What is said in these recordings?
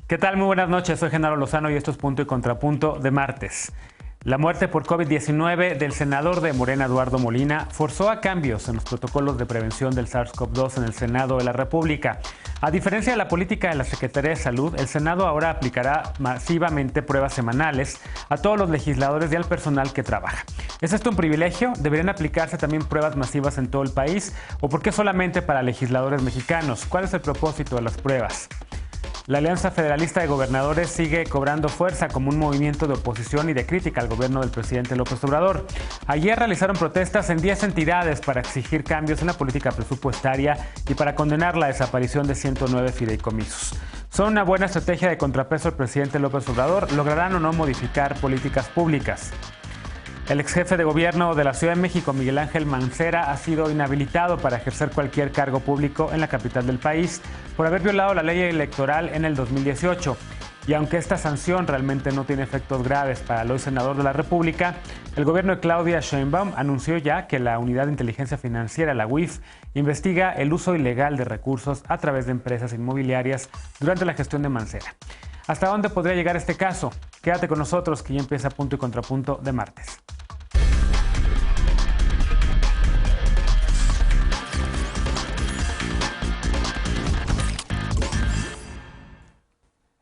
¿Qué tal? Muy buenas noches, soy Genaro Lozano y esto es Punto y Contrapunto de martes. La muerte por COVID-19 del senador de Morena, Eduardo Molina, forzó a cambios en los protocolos de prevención del SARS-CoV-2 en el Senado de la República. A diferencia de la política de la Secretaría de Salud, el Senado ahora aplicará masivamente pruebas semanales a todos los legisladores y al personal que trabaja. ¿Es esto un privilegio? ¿Deberían aplicarse también pruebas masivas en todo el país? ¿O por qué solamente para legisladores mexicanos? ¿Cuál es el propósito de las pruebas? La Alianza Federalista de Gobernadores sigue cobrando fuerza como un movimiento de oposición y de crítica al gobierno del presidente López Obrador. Ayer realizaron protestas en 10 entidades para exigir cambios en la política presupuestaria y para condenar la desaparición de 109 fideicomisos. ¿Son una buena estrategia de contrapeso al presidente López Obrador? ¿Lograrán o no modificar políticas públicas? El ex jefe de gobierno de la Ciudad de México, Miguel Ángel Mancera, ha sido inhabilitado para ejercer cualquier cargo público en la capital del país por haber violado la ley electoral en el 2018. Y aunque esta sanción realmente no tiene efectos graves para el hoy senador de la República, el gobierno de Claudia Sheinbaum anunció ya que la Unidad de Inteligencia Financiera, la UIF, investiga el uso ilegal de recursos a través de empresas inmobiliarias durante la gestión de Mancera. ¿Hasta dónde podría llegar este caso? Quédate con nosotros que ya empieza Punto y Contrapunto de martes.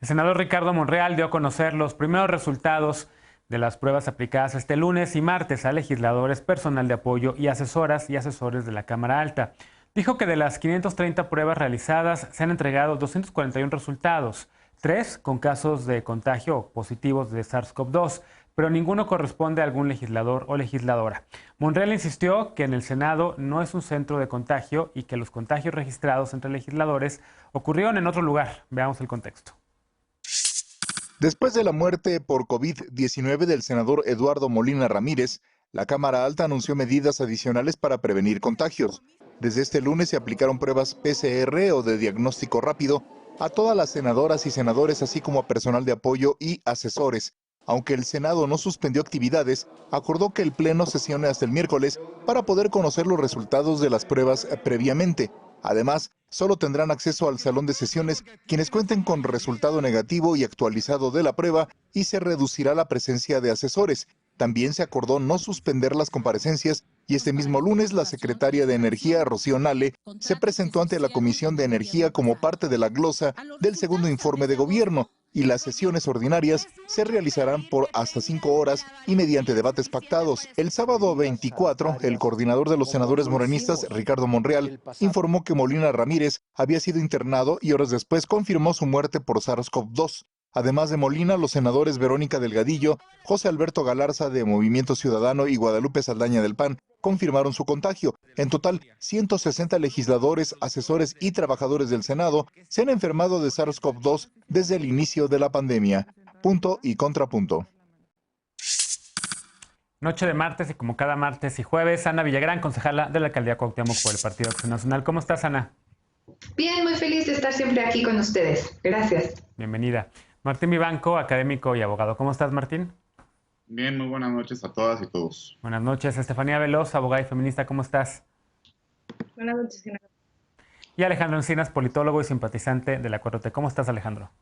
El senador Ricardo Monreal dio a conocer los primeros resultados de las pruebas aplicadas este lunes y martes a legisladores, personal de apoyo y asesoras y asesores de la Cámara Alta. Dijo que de las 530 pruebas realizadas se han entregado 241 resultados, 3 con casos de contagio positivos de SARS-CoV-2, pero ninguno corresponde a algún legislador o legisladora. Monreal insistió que en el Senado no es un centro de contagio y que los contagios registrados entre legisladores ocurrieron en otro lugar. Veamos el contexto. Después de la muerte por COVID-19 del senador Eduardo Molina Ramírez, la Cámara Alta anunció medidas adicionales para prevenir contagios. Desde este lunes se aplicaron pruebas PCR o de diagnóstico rápido a todas las senadoras y senadores, así como a personal de apoyo y asesores. Aunque el Senado no suspendió actividades, acordó que el Pleno sesione hasta el miércoles para poder conocer los resultados de las pruebas previamente. Además, solo tendrán acceso al salón de sesiones quienes cuenten con resultado negativo y actualizado de la prueba y se reducirá la presencia de asesores. También se acordó no suspender las comparecencias y este mismo lunes la secretaria de Energía, Rocío Nale, se presentó ante la Comisión de Energía como parte de la glosa del segundo informe de gobierno y las sesiones ordinarias se realizarán por hasta 5 horas y mediante debates pactados. El sábado 24, el coordinador de los senadores morenistas, Ricardo Monreal, informó que Molina Ramírez había sido internado y horas después confirmó su muerte por SARS-CoV-2. Además de Molina, los senadores Verónica Delgadillo, José Alberto Galarza de Movimiento Ciudadano y Guadalupe Saldaña del PAN confirmaron su contagio. En total, 160 legisladores, asesores y trabajadores del Senado se han enfermado de SARS-CoV-2 desde el inicio de la pandemia. Punto y contrapunto. Noche de martes y como cada martes y jueves, Ana Villagrán, concejala de la Alcaldía Cuauhtémoc por el Partido Acción Nacional. ¿Cómo estás, Ana? Bien, muy feliz de estar siempre aquí con ustedes. Gracias. Bienvenida. Martín Vivanco, académico y abogado. ¿Cómo estás, Martín? Bien, muy buenas noches a todas y todos. Buenas noches. Estefanía Veloz, abogada y feminista. ¿Cómo estás? Buenas noches, Genaro. Y Alejandro Encinas, politólogo y simpatizante de la 4T. ¿Cómo estás, Alejandro?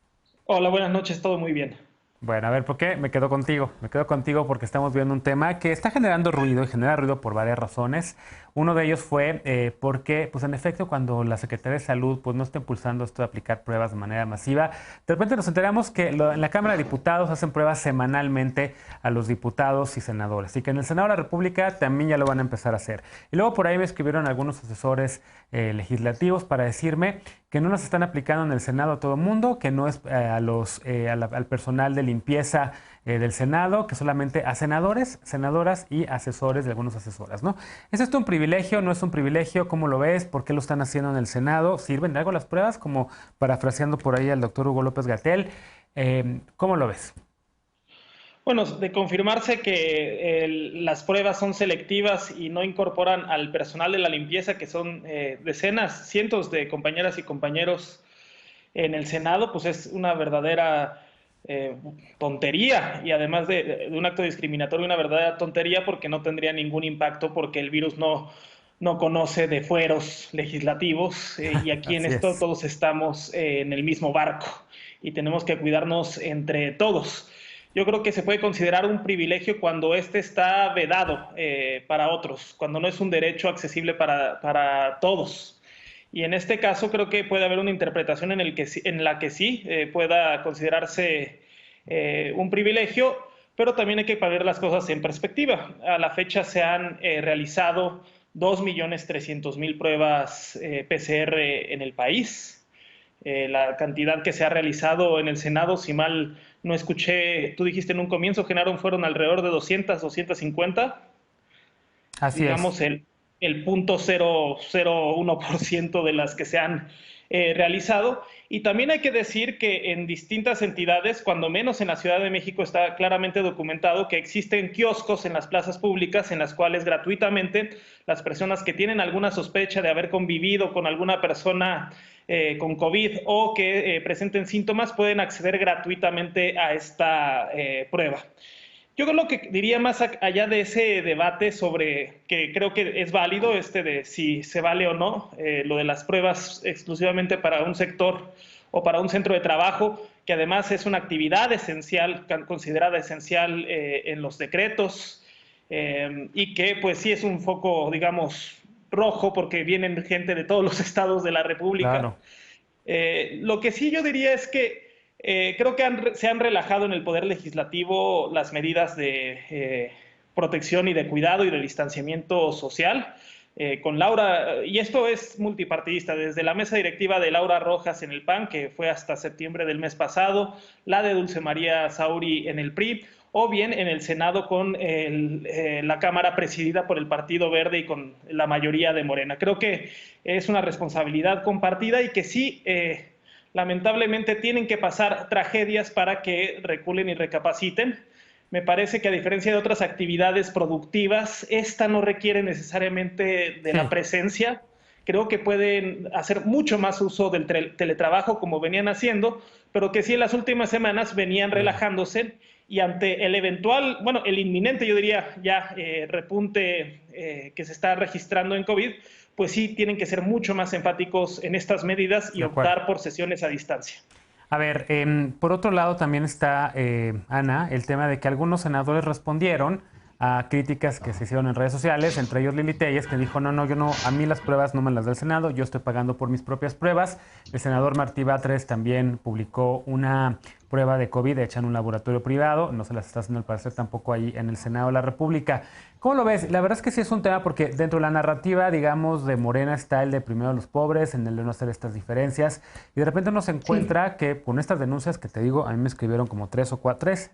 Hola, buenas noches, todo muy bien. Bueno, a ver, ¿por qué? Me quedo contigo. Me quedo contigo porque estamos viendo un tema que está generando ruido y genera ruido por varias razones. Uno de ellos fue porque, pues en efecto, cuando la Secretaría de Salud pues, no está impulsando esto de aplicar pruebas de manera masiva, de repente nos enteramos que en la Cámara de Diputados hacen pruebas semanalmente a los diputados y senadores. Y que en el Senado de la República también ya lo van a empezar a hacer. Y luego por ahí me escribieron algunos asesores legislativos para decirme que no nos están aplicando en el Senado a todo el mundo, que no es al personal de limpieza del Senado, que solamente a senadores, senadoras y asesores de algunas asesoras, ¿no? ¿Es esto un privilegio? ¿No es un privilegio? ¿Cómo lo ves? ¿Por qué lo están haciendo en el Senado? ¿Sirven de algo las pruebas? Como parafraseando por ahí al doctor Hugo López-Gatell. ¿Cómo lo ves? Bueno, de confirmarse que las pruebas son selectivas y no incorporan al personal de la limpieza, que son decenas, cientos de compañeras y compañeros en el Senado, pues es una verdadera tontería y además de un acto discriminatorio, una verdadera tontería porque no tendría ningún impacto porque el virus no conoce de fueros legislativos y aquí en Así esto es. todos estamos en el mismo barco. y tenemos que cuidarnos entre todos. Yo creo que se puede considerar un privilegio cuando este está vedado para otros, cuando no es un derecho accesible para todos. Y en este caso creo que puede haber una interpretación en la que sí pueda considerarse un privilegio, pero también hay que poner las cosas en perspectiva. A la fecha se han realizado 2.300.000 pruebas PCR en el país. La cantidad que se ha realizado en el Senado, si mal no escuché, tú dijiste en un comienzo, Genaro, fueron alrededor de 250. Así digamos, es. el 0.001% de las que se han realizado. Y también hay que decir que en distintas entidades, cuando menos en la Ciudad de México, está claramente documentado que existen kioscos en las plazas públicas en las cuales gratuitamente las personas que tienen alguna sospecha de haber convivido con alguna persona con COVID o que presenten síntomas pueden acceder gratuitamente a esta prueba. Yo creo que diría más allá de ese debate sobre que creo que es válido de si se vale o no lo de las pruebas exclusivamente para un sector o para un centro de trabajo, que además es una actividad esencial, considerada esencial en los decretos y que pues sí es un foco, digamos, rojo porque vienen gente de todos los estados de la República. Claro. Lo que sí yo diría es que creo que se han relajado en el Poder Legislativo las medidas de protección y de cuidado y de distanciamiento social. Con Laura, y esto es multipartidista, desde la mesa directiva de Laura Rojas en el PAN, que fue hasta septiembre del mes pasado, la de Dulce María Sauri en el PRI, o bien en el Senado con la Cámara presidida por el Partido Verde y con la mayoría de Morena. Creo que es una responsabilidad compartida y que sí, lamentablemente tienen que pasar tragedias para que reculen y recapaciten. Me parece que a diferencia de otras actividades productivas, esta no requiere necesariamente de la presencia. Creo que pueden hacer mucho más uso del teletrabajo como venían haciendo, pero que sí en las últimas semanas venían relajándose y ante el eventual, bueno, el inminente, yo diría ya repunte que se está registrando en COVID, pues sí tienen que ser mucho más enfáticos en estas medidas y optar por sesiones a distancia. A ver, por otro lado también está, Ana, el tema de que algunos senadores respondieron a críticas que se hicieron en redes sociales, entre ellos Lili Téllez, que dijo, no, a mí las pruebas no me las da el Senado, yo estoy pagando por mis propias pruebas. El senador Martí Batres también publicó una prueba de COVID hecha en un laboratorio privado, no se las está haciendo al parecer tampoco ahí en el Senado de la República. ¿Cómo lo ves? La verdad es que sí es un tema porque dentro de la narrativa, digamos, de Morena está el de primero a los pobres, en el de no hacer estas diferencias, y de repente uno se encuentra que con estas denuncias que te digo, a mí me escribieron como tres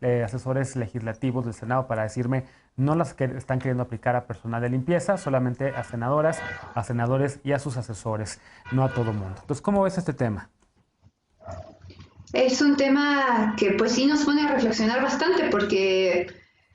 asesores legislativos del Senado para decirme no las que están queriendo aplicar a personal de limpieza, solamente a senadoras, a senadores y a sus asesores, no a todo mundo. Entonces, ¿cómo ves este tema? Es un tema que pues sí nos pone a reflexionar bastante porque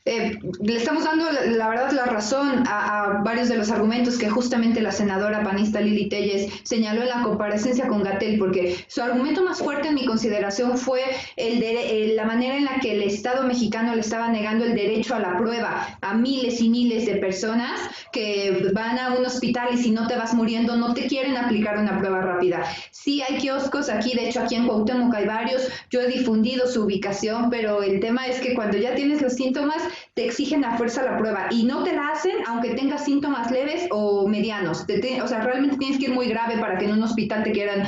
le estamos dando la verdad la razón a varios de los argumentos que justamente la senadora panista Lili Téllez señaló en la comparecencia con Gatell, porque su argumento más fuerte en mi consideración fue la manera en la que el Estado mexicano le estaba negando el derecho a la prueba a miles y miles de personas que van a un hospital y si no te vas muriendo no te quieren aplicar una prueba rápida. Sí hay kioscos aquí, de hecho aquí en Cuauhtémoc hay varios, yo he difundido su ubicación, pero el tema es que cuando ya tienes los síntomas te exigen a fuerza la prueba y no te la hacen aunque tengas síntomas leves o medianos. O sea, realmente tienes que ir muy grave para que en un hospital te quieran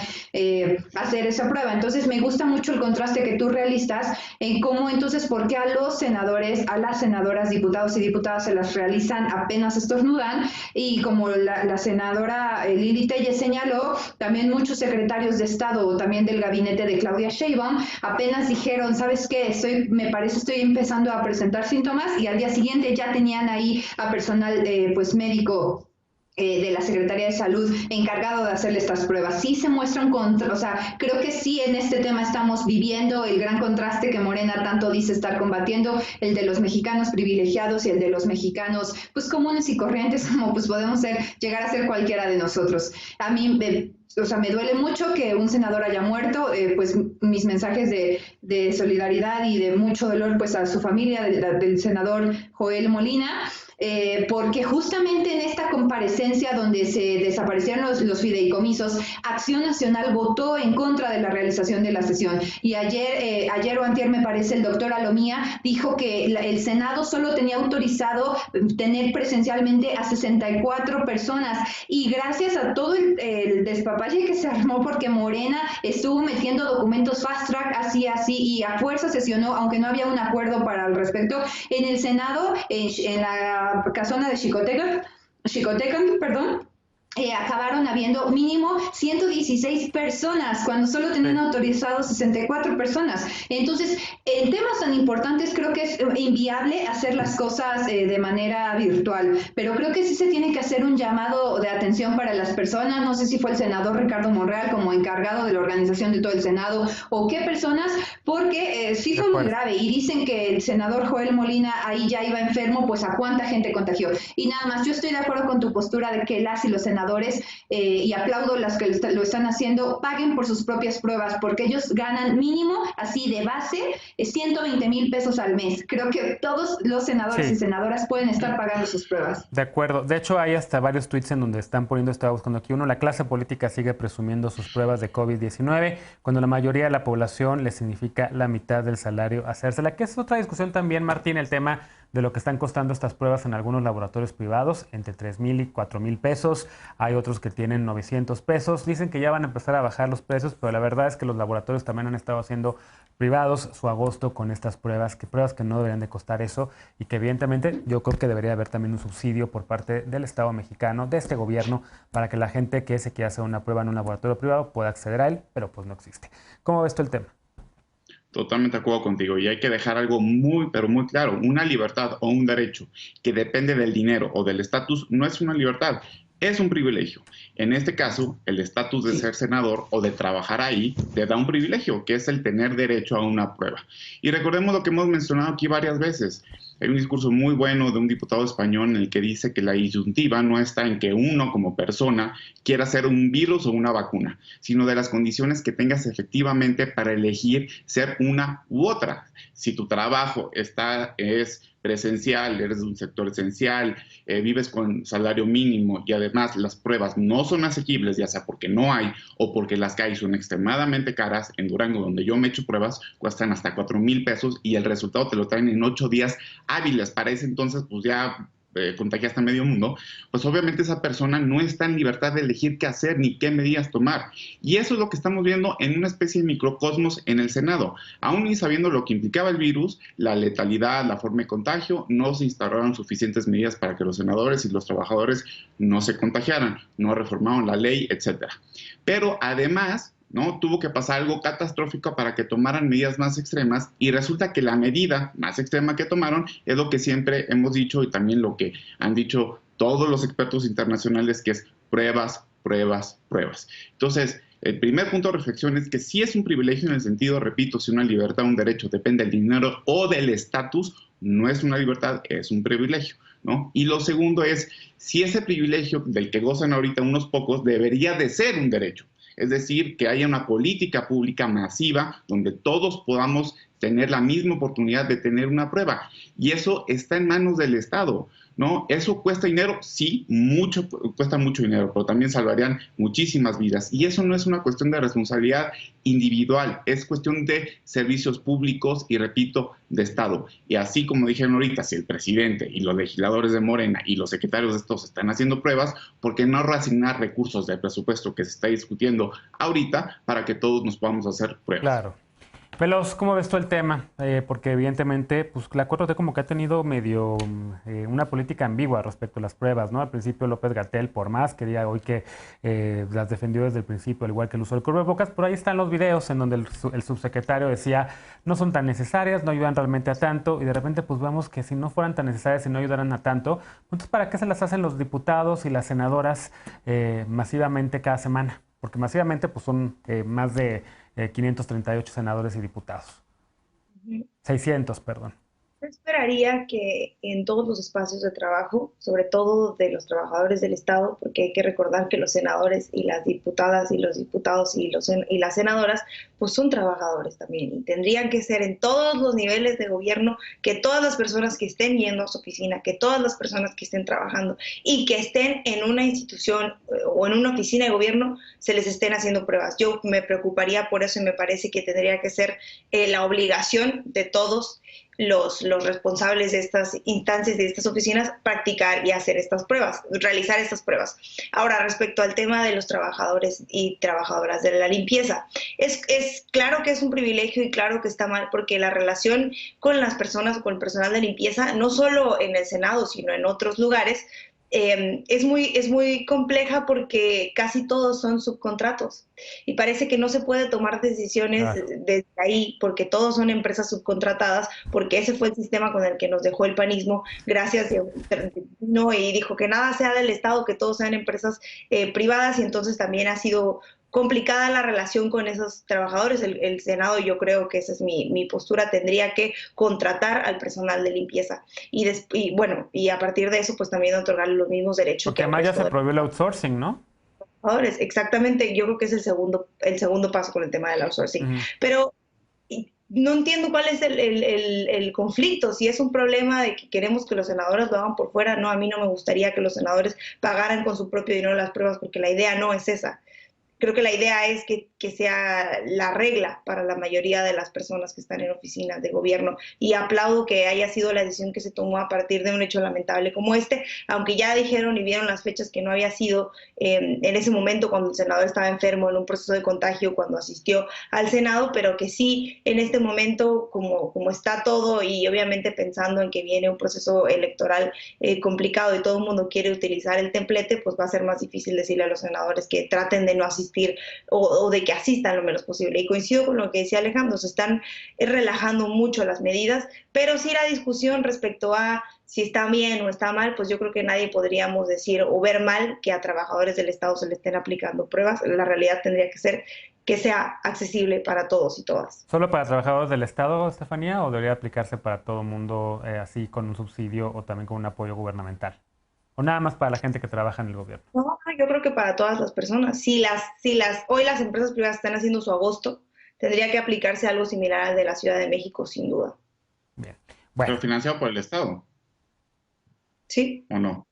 hacer esa prueba. Entonces me gusta mucho el contraste que tú realizas en cómo entonces por qué a los senadores, a las senadoras, diputados y diputadas se las realizan apenas estornudan y como la senadora Lili Téllez señaló, también muchos secretarios de Estado o también del gabinete de Claudia Sheinbaum apenas dijeron, ¿sabes qué? Estoy empezando a presentar síntomas y al día siguiente ya tenían ahí a personal pues médico de la Secretaría de Salud encargado de hacerle estas pruebas. Sí se muestra o sea, creo que sí en este tema estamos viviendo el gran contraste que Morena tanto dice estar combatiendo, el de los mexicanos privilegiados y el de los mexicanos pues comunes y corrientes como pues podemos llegar a ser cualquiera de nosotros. A mí me duele mucho que un senador haya muerto, pues mis mensajes de solidaridad y de mucho dolor pues a su familia del senador Joel Molina. porque justamente en esta comparecencia donde se desaparecieron los fideicomisos, Acción Nacional votó en contra de la realización de la sesión. Y ayer o antier, me parece, el doctor Alomía dijo que el Senado solo tenía autorizado tener presencialmente a 64 personas. Y gracias a todo el despapalle que se armó, porque Morena estuvo metiendo documentos fast track, así, y a fuerza sesionó, aunque no había un acuerdo para el respecto, en el Senado, en la casona de Xicotecan, perdón, acabaron habiendo mínimo 116 personas, cuando solo tenían autorizado 64 personas. Entonces, en temas tan importantes creo que es inviable hacer las cosas de manera virtual, pero creo que sí se tiene que hacer un llamado de atención para las personas. No sé si fue el senador Ricardo Monreal como encargado de la organización de todo el Senado o qué personas, porque sí fue muy grave, y dicen que el senador Joel Molina ahí ya iba enfermo, pues a cuánta gente contagió. Y nada más, yo estoy de acuerdo con tu postura de que las y los senadores, y aplaudo las que lo están haciendo, paguen por sus propias pruebas, porque ellos ganan mínimo, así de base, 120,000 pesos al mes. Creo que todos los senadores y senadoras pueden estar pagando sus pruebas. De acuerdo. De hecho, hay hasta varios tweets en donde están poniendo, estaba buscando aquí uno, la clase política sigue presumiendo sus pruebas de COVID-19, cuando la mayoría de la población le significa la mitad del salario hacérsela, que es otra discusión también, Martín, el tema de lo que están costando estas pruebas en algunos laboratorios privados, entre 3,000 y 4,000 pesos. Hay otros que tienen 900 pesos. Dicen que ya van a empezar a bajar los precios, pero la verdad es que los laboratorios también han estado haciendo privados su agosto con estas pruebas que no deberían de costar eso, y que evidentemente yo creo que debería haber también un subsidio por parte del Estado mexicano, de este gobierno, para que la gente que se quiera hacer una prueba en un laboratorio privado pueda acceder a él, pero pues no existe. ¿Cómo ves tú el tema? Totalmente de acuerdo contigo, y hay que dejar algo muy, pero muy claro. Una libertad o un derecho que depende del dinero o del estatus no es una libertad, es un privilegio. En este caso, el estatus de ser senador o de trabajar ahí te da un privilegio, que es el tener derecho a una prueba. Y recordemos lo que hemos mencionado aquí varias veces. Hay un discurso muy bueno de un diputado español en el que dice que la disyuntiva no está en que uno como persona quiera ser un virus o una vacuna, sino de las condiciones que tengas efectivamente para elegir ser una u otra. Si tu trabajo es presencial, eres de un sector esencial, vives con salario mínimo y además las pruebas no son asequibles, ya sea porque no hay o porque las que hay son extremadamente caras. En Durango, donde yo me he hecho pruebas, cuestan hasta 4,000 pesos y el resultado te lo traen en 8 días hábiles. Para ese entonces, pues ya contagiaste a medio mundo, pues obviamente esa persona no está en libertad de elegir qué hacer ni qué medidas tomar. Y eso es lo que estamos viendo en una especie de microcosmos en el Senado. Aún ni sabiendo lo que implicaba el virus, la letalidad, la forma de contagio, no se instauraron suficientes medidas para que los senadores y los trabajadores no se contagiaran, no reformaron la ley, etc. Pero además, ¿no? Tuvo que pasar algo catastrófico para que tomaran medidas más extremas, y resulta que la medida más extrema que tomaron es lo que siempre hemos dicho y también lo que han dicho todos los expertos internacionales, que es pruebas, pruebas, pruebas. Entonces, el primer punto de reflexión es que sí es un privilegio en el sentido, repito, si una libertad o un derecho depende del dinero o del estatus, no es una libertad, es un privilegio, ¿no? Y lo segundo es, si ese privilegio del que gozan ahorita unos pocos debería de ser un derecho. Es decir, que haya una política pública masiva donde todos podamos tener la misma oportunidad de tener una prueba. Y eso está en manos del Estado, ¿no? ¿Eso cuesta dinero? Sí, cuesta mucho dinero, pero también salvarían muchísimas vidas. Y eso no es una cuestión de responsabilidad individual, es cuestión de servicios públicos y, repito, de Estado. Y así como dijeron ahorita, si el presidente y los legisladores de Morena y los secretarios de estos están haciendo pruebas, ¿por qué no reasignar recursos del presupuesto que se está discutiendo ahorita para que todos nos podamos hacer pruebas? Claro. Veloz, ¿cómo ves tú el tema? Porque evidentemente, pues la 4T como que ha tenido medio una política ambigua respecto a las pruebas, ¿no? Al principio López-Gatell, por más, quería hoy que las defendió desde el principio, al igual que el uso del cubrebocas, pero ahí están los videos en donde el subsecretario decía, no son tan necesarias, no ayudan realmente a tanto, y de repente pues vemos que si no fueran tan necesarias y no ayudaran a tanto, entonces ¿para qué se las hacen los diputados y las senadoras masivamente cada semana? Porque masivamente pues son más de 538 senadores y diputados. 600, perdón. Yo esperaría que en todos los espacios de trabajo, sobre todo de los trabajadores del Estado, porque hay que recordar que los senadores y las diputadas y los diputados y las senadoras, pues son trabajadores también, y tendrían que ser en todos los niveles de gobierno, que todas las personas que estén yendo a su oficina, que todas las personas que estén trabajando y que estén en una institución o en una oficina de gobierno, se les estén haciendo pruebas. Yo me preocuparía por eso y me parece que tendría que ser la obligación de todos los responsables de estas instancias, de estas oficinas, practicar y hacer estas pruebas, realizar estas pruebas. Ahora, respecto al tema de los trabajadores y trabajadoras de la limpieza, es claro que es un privilegio y claro que está mal, porque la relación con las personas, con el personal de limpieza, no solo en el Senado, sino en otros lugares, es muy compleja porque casi todos son subcontratos y parece que no se puede tomar decisiones desde ahí porque todos son empresas subcontratadas, porque ese fue el sistema con el que nos dejó el panismo, gracias y dijo que nada sea del Estado, que todos sean empresas privadas, y entonces también ha sido complicada la relación con esos trabajadores. El Senado, yo creo que esa es mi postura, tendría que contratar al personal de limpieza y a partir de eso pues también otorgarle los mismos derechos. Porque además ya se prohibió el outsourcing, ¿no? Exactamente, yo creo que es el segundo paso con el tema del outsourcing. Pero no entiendo cuál es el conflicto, si es un problema de que queremos que los senadores lo hagan por fuera. No, a mí no me gustaría que los senadores pagaran con su propio dinero las pruebas, porque la idea no es esa. Creo que la idea es que sea la regla para la mayoría de las personas que están en oficinas de gobierno, y aplaudo que haya sido la decisión que se tomó a partir de un hecho lamentable como este, aunque ya dijeron y vieron las fechas que no había sido en ese momento cuando el senador estaba enfermo en un proceso de contagio cuando asistió al Senado, pero que sí en este momento como está todo, y obviamente pensando en que viene un proceso electoral complicado y todo el mundo quiere utilizar el templete, pues va a ser más difícil decirle a los senadores que traten de no asistir o de que asistan lo menos posible. Y coincido con lo que decía Alejandro, se están relajando mucho las medidas, pero sí la discusión respecto a si está bien o está mal, pues yo creo que nadie podríamos decir o ver mal que a trabajadores del Estado se le estén aplicando pruebas. La realidad tendría que ser que sea accesible para todos y todas. ¿Solo para trabajadores del Estado, Estefanía, o debería aplicarse para todo el mundo así con un subsidio o también con un apoyo gubernamental? ¿O nada más para la gente que trabaja en el gobierno? No, yo creo que para todas las personas. Hoy las empresas privadas están haciendo su agosto, tendría que aplicarse algo similar al de la Ciudad de México, sin duda. Bien. Bueno. ¿Pero financiado por el Estado? Sí. ¿O no?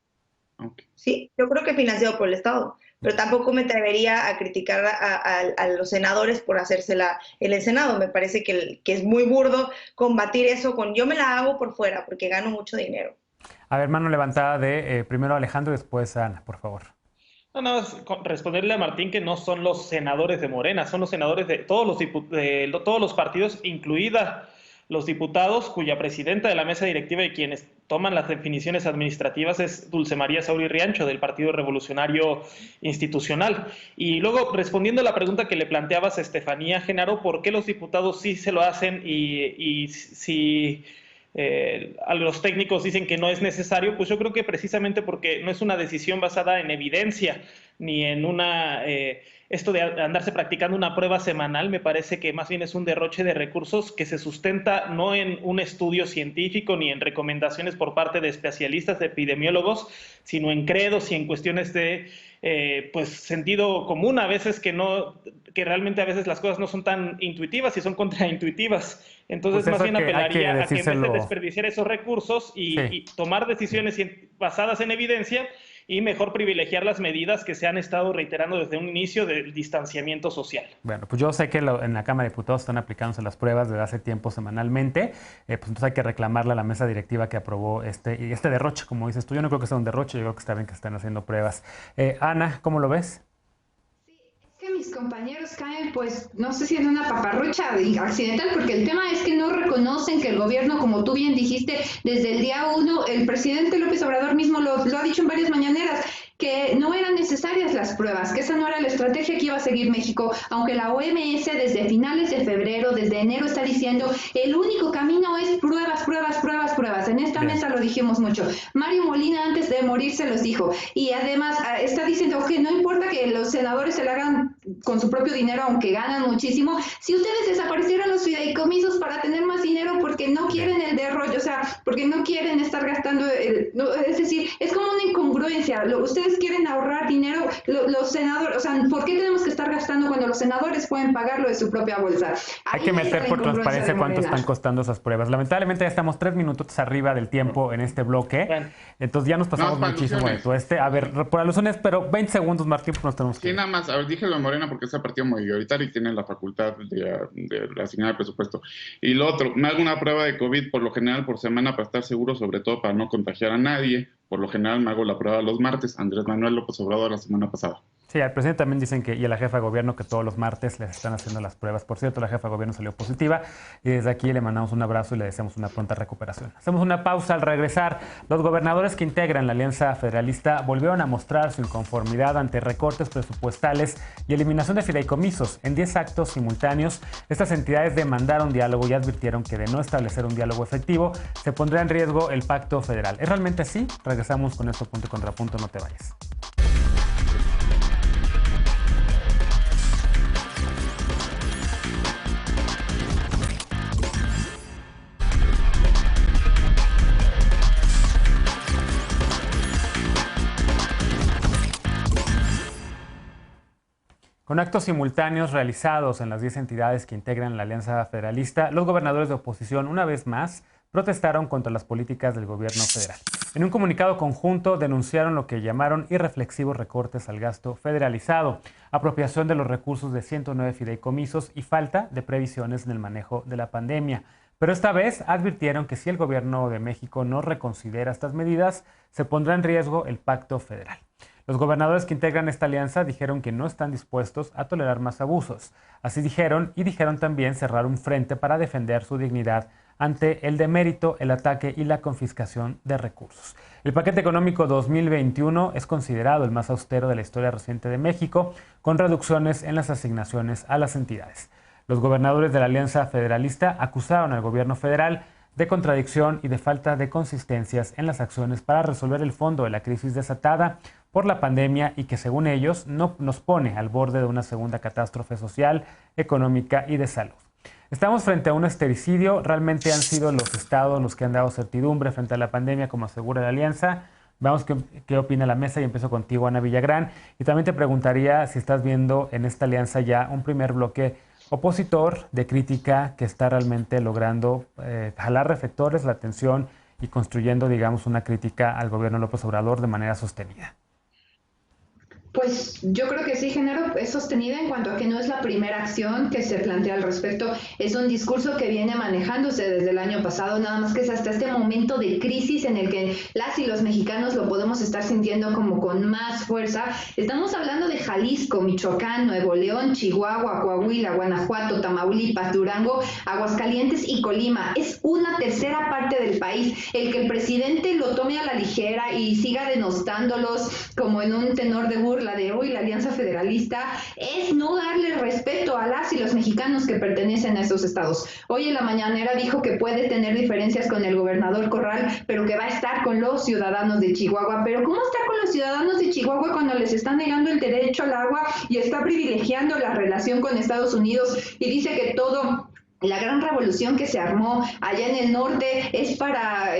Okay. Sí, yo creo que financiado por el Estado, pero tampoco me atrevería a criticar a los senadores por hacérsela en el Senado. Me parece que es muy burdo combatir eso con yo me la hago por fuera porque gano mucho dinero. A ver, mano levantada de primero Alejandro y después Ana, por favor. No, nada más responderle a Martín que no son los senadores de Morena, son los senadores de todos los partidos, incluida los diputados, cuya presidenta de la mesa directiva y quienes toman las definiciones administrativas es Dulce María Sauri Riancho, del Partido Revolucionario Institucional. Y luego, respondiendo a la pregunta que le planteabas a Estefanía Genaro, ¿por qué los diputados sí se lo hacen y si a los técnicos dicen que no es necesario? Pues yo creo que precisamente porque no es una decisión basada en evidencia ni en esto de andarse practicando una prueba semanal. Me parece que más bien es un derroche de recursos que se sustenta no en un estudio científico ni en recomendaciones por parte de especialistas, de epidemiólogos, sino en credos y en cuestiones de pues sentido común a veces, que realmente a veces las cosas no son tan intuitivas y son contraintuitivas. Entonces pues más bien apelaría a que en vez de decírselo... desperdiciar esos recursos y tomar decisiones basadas en evidencia, y mejor privilegiar las medidas que se han estado reiterando desde un inicio del distanciamiento social. Bueno, pues yo sé que en la Cámara de Diputados están aplicándose las pruebas desde hace tiempo semanalmente, pues entonces hay que reclamarle a la mesa directiva que aprobó este derroche, como dices tú. Yo no creo que sea un derroche, yo creo que está bien que estén haciendo pruebas. Ana, ¿cómo lo ves? Que mis compañeros caen, pues, no sé si en una paparrucha accidental, porque el tema es que no reconocen que el gobierno, como tú bien dijiste, desde el día 1, el presidente López Obrador mismo lo ha dicho en varias mañaneras, que no eran necesarias las pruebas, que esa no era la estrategia que iba a seguir México, aunque la OMS desde finales de febrero, desde enero está diciendo, el único camino es pruebas, pruebas, pruebas, pruebas. En esta mesa lo dijimos mucho. Mario Molina antes de morir se los dijo, y además está diciendo que no importa que los senadores se lo hagan con su propio dinero, aunque ganan muchísimo, si ustedes desaparecieran los fideicomisos para tener más dinero porque no quieren el derroche, o sea, porque no quieren estar gastando, es decir, es como una incongruencia. Ustedes quieren ahorrar dinero, los senadores, o sea, ¿por qué tenemos que estar gastando cuando los senadores pueden pagarlo de su propia bolsa? Hay que meter por transparencia cuánto están costando esas pruebas. Lamentablemente ya estamos 3 minutos arriba del tiempo en este bloque, entonces ya nos pasamos muchísimo de todo a ver, por alusiones, pero 20 segundos, Martín, pues nos tenemos que... Sí, nada más, a ver, dije lo de Morena porque es partido mayoritario y tiene la facultad de asignar el presupuesto. Y lo otro, me hago una prueba de COVID por lo general por semana para estar seguro, sobre todo para no contagiar a nadie. Por lo general me hago la prueba los martes. Andrés Manuel López Obrador la semana pasada. Sí, al presidente también dicen y a la jefa de gobierno que todos los martes les están haciendo las pruebas. Por cierto, la jefa de gobierno salió positiva y desde aquí le mandamos un abrazo y le deseamos una pronta recuperación. Hacemos una pausa. Al regresar, los gobernadores que integran la Alianza Federalista volvieron a mostrar su inconformidad ante recortes presupuestales y eliminación de fideicomisos. En 10 actos simultáneos, estas entidades demandaron diálogo y advirtieron que de no establecer un diálogo efectivo, se pondrá en riesgo el pacto federal. ¿Es realmente así? Regresamos con esto, punto y contrapunto, no te vayas. Con actos simultáneos realizados en las 10 entidades que integran la Alianza Federalista, los gobernadores de oposición, una vez más, protestaron contra las políticas del gobierno federal. En un comunicado conjunto denunciaron lo que llamaron irreflexivos recortes al gasto federalizado, apropiación de los recursos de 109 fideicomisos y falta de previsiones en el manejo de la pandemia. Pero esta vez advirtieron que si el gobierno de México no reconsidera estas medidas, se pondrá en riesgo el pacto federal. Los gobernadores que integran esta alianza dijeron que no están dispuestos a tolerar más abusos. Así dijeron también cerrar un frente para defender su dignidad ante el demérito, el ataque y la confiscación de recursos. El paquete económico 2021 es considerado el más austero de la historia reciente de México, con reducciones en las asignaciones a las entidades. Los gobernadores de la Alianza Federalista acusaron al gobierno federal de contradicción y de falta de consistencias en las acciones para resolver el fondo de la crisis desatada por la pandemia y que, según ellos, no nos pone al borde de una segunda catástrofe social, económica y de salud. Estamos frente a un estericidio. Realmente han sido los estados los que han dado certidumbre frente a la pandemia, como asegura la Alianza. Veamos qué opina la mesa y empiezo contigo, Ana Villagrán. Y también te preguntaría si estás viendo en esta alianza ya un primer bloque opositor de crítica que está realmente logrando jalar reflectores, la atención y construyendo, digamos, una crítica al gobierno de López Obrador de manera sostenida. Pues yo creo que sí, Genaro, es sostenida en cuanto a que no es la primera acción que se plantea al respecto. Es un discurso que viene manejándose desde el año pasado, nada más que es hasta este momento de crisis en el que las y los mexicanos lo podemos estar sintiendo como con más fuerza. Estamos hablando de Jalisco, Michoacán, Nuevo León, Chihuahua, Coahuila, Guanajuato, Tamaulipas, Durango, Aguascalientes y Colima. Es una tercera parte del país. El que el presidente lo tome a la ligera y siga denostándolos como en un tenor de burla de hoy, la Alianza Federalista, es no darle respeto a las y los mexicanos que pertenecen a esos estados. Hoy en la mañanera dijo que puede tener diferencias con el gobernador Corral, pero que va a estar con los ciudadanos de Chihuahua. Pero ¿cómo está con los ciudadanos de Chihuahua cuando les está negando el derecho al agua y está privilegiando la relación con Estados Unidos y dice que la gran revolución que se armó allá en el norte es para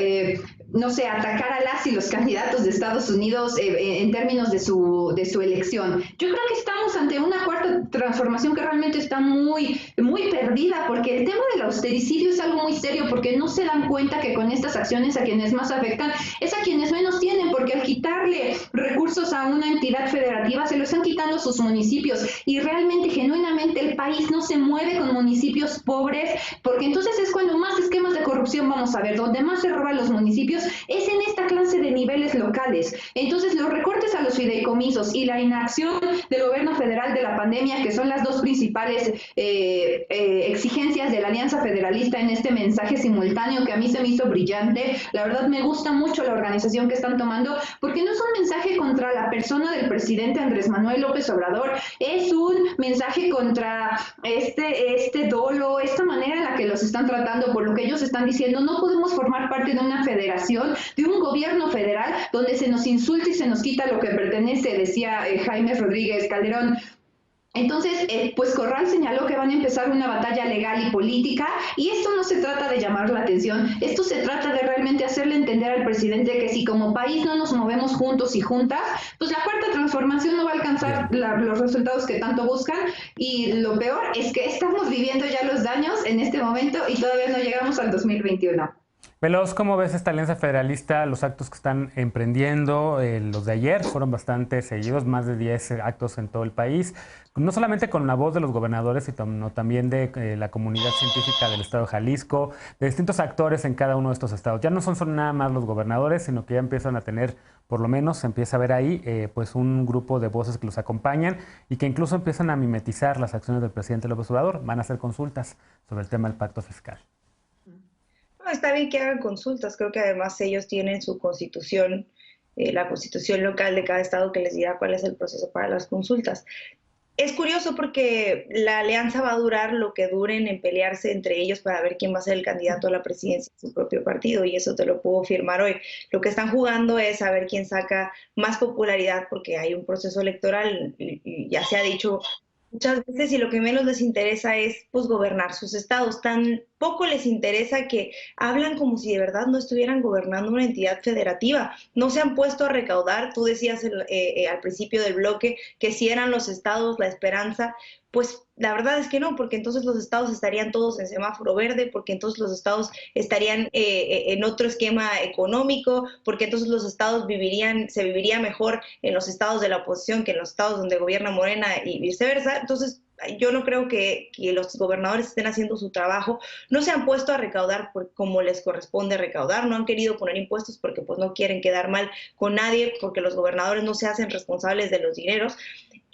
atacar a las y los candidatos de Estados Unidos en términos de su elección? Yo creo que estamos ante una cuarta transformación que realmente está muy, muy perdida, porque el tema del austericidio es algo muy serio, porque no se dan cuenta que con estas acciones a quienes más afectan es a quienes menos tienen, porque al quitarle recursos a una entidad federativa se lo están quitando sus municipios, y realmente, genuinamente, el país no se mueve con municipios pobres, porque entonces es cuando más esquemas de corrupción vamos a ver, donde más se roban los municipios es en esta clase de niveles locales. Entonces, los recortes a los fideicomisos y la inacción del gobierno federal de la pandemia, que son las dos principales exigencias de la Alianza Federalista en este mensaje simultáneo, que a mí se me hizo brillante. La verdad, me gusta mucho la organización que están tomando, porque no es un mensaje contra la persona del presidente Andrés Manuel López Obrador, es un mensaje contra este dolo, esta manera en la que los están tratando, por lo que ellos están diciendo: no podemos formar parte de una federación, de un gobierno federal donde se nos insulta y se nos quita lo que pertenece, decía Jaime Rodríguez Calderón. Entonces, pues Corral señaló que van a empezar una batalla legal y política, y esto no se trata de llamar la atención, esto se trata de realmente hacerle entender al presidente que si como país no nos movemos juntos y juntas, pues la cuarta transformación no va a alcanzar los resultados que tanto buscan, y lo peor es que estamos viviendo ya los daños en este momento y todavía no llegamos al 2021. Veloz, ¿cómo ves esta alianza federalista? Los actos que están emprendiendo, los de ayer fueron bastante seguidos, más de 10 actos en todo el país, no solamente con la voz de los gobernadores, sino también de la comunidad científica del estado de Jalisco, de distintos actores en cada uno de estos estados. Ya no son nada más los gobernadores, sino que ya empiezan a tener, por lo menos se empieza a ver ahí, pues un grupo de voces que los acompañan y que incluso empiezan a mimetizar las acciones del presidente López Obrador. Van a hacer consultas sobre el tema del pacto fiscal. No, está bien que hagan consultas, creo que además ellos tienen su constitución, la constitución local de cada estado que les dirá cuál es el proceso para las consultas. Es curioso porque la alianza va a durar lo que duren en pelearse entre ellos para ver quién va a ser el candidato a la presidencia de su propio partido, y eso te lo puedo firmar hoy. Lo que están jugando es saber quién saca más popularidad porque hay un proceso electoral y ya se ha dicho muchas veces, y lo que menos les interesa es pues gobernar sus estados. Tan poco les interesa que hablan como si de verdad no estuvieran gobernando una entidad federativa. No se han puesto a recaudar. Tú decías al principio del bloque que si eran los estados la esperanza, pues la verdad es que no, porque entonces los estados estarían todos en semáforo verde, porque entonces los estados estarían en otro esquema económico, porque entonces los estados se viviría mejor en los estados de la oposición que en los estados donde gobierna Morena y viceversa. Entonces, yo no creo que los gobernadores estén haciendo su trabajo. No se han puesto a recaudar como les corresponde recaudar, no han querido poner impuestos porque pues no quieren quedar mal con nadie, porque los gobernadores no se hacen responsables de los dineros.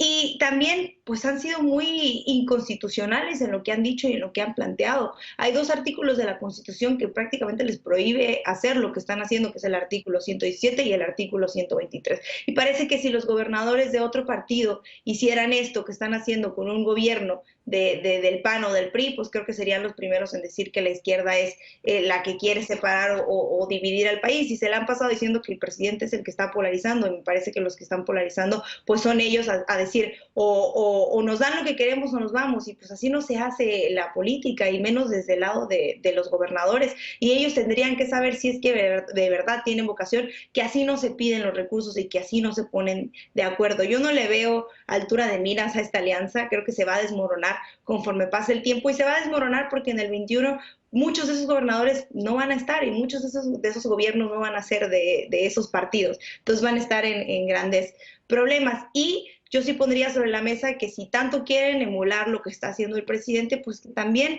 Y también pues han sido muy inconstitucionales en lo que han dicho y en lo que han planteado. Hay 2 artículos de la Constitución que prácticamente les prohíbe hacer lo que están haciendo, que es el artículo 117 y el artículo 123. Y parece que si los gobernadores de otro partido hicieran esto que están haciendo con un gobierno del PAN o del PRI, pues creo que serían los primeros en decir que la izquierda es la que quiere separar o dividir al país, y se le han pasado diciendo que el presidente es el que está polarizando, y me parece que los que están polarizando pues son ellos a decir o nos dan lo que queremos o nos vamos, y pues así no se hace la política, y menos desde el lado de los gobernadores, y ellos tendrían que saber si es que de verdad tienen vocación, que así no se piden los recursos y que así no se ponen de acuerdo. Yo no le veo altura de miras a esta alianza, creo que se va a desmoronar conforme pase el tiempo, y se va a desmoronar porque en el 21 muchos de esos gobernadores no van a estar, y muchos de esos gobiernos no van a ser de esos partidos, entonces van a estar en grandes problemas. Y yo sí pondría sobre la mesa que si tanto quieren emular lo que está haciendo el presidente, pues que también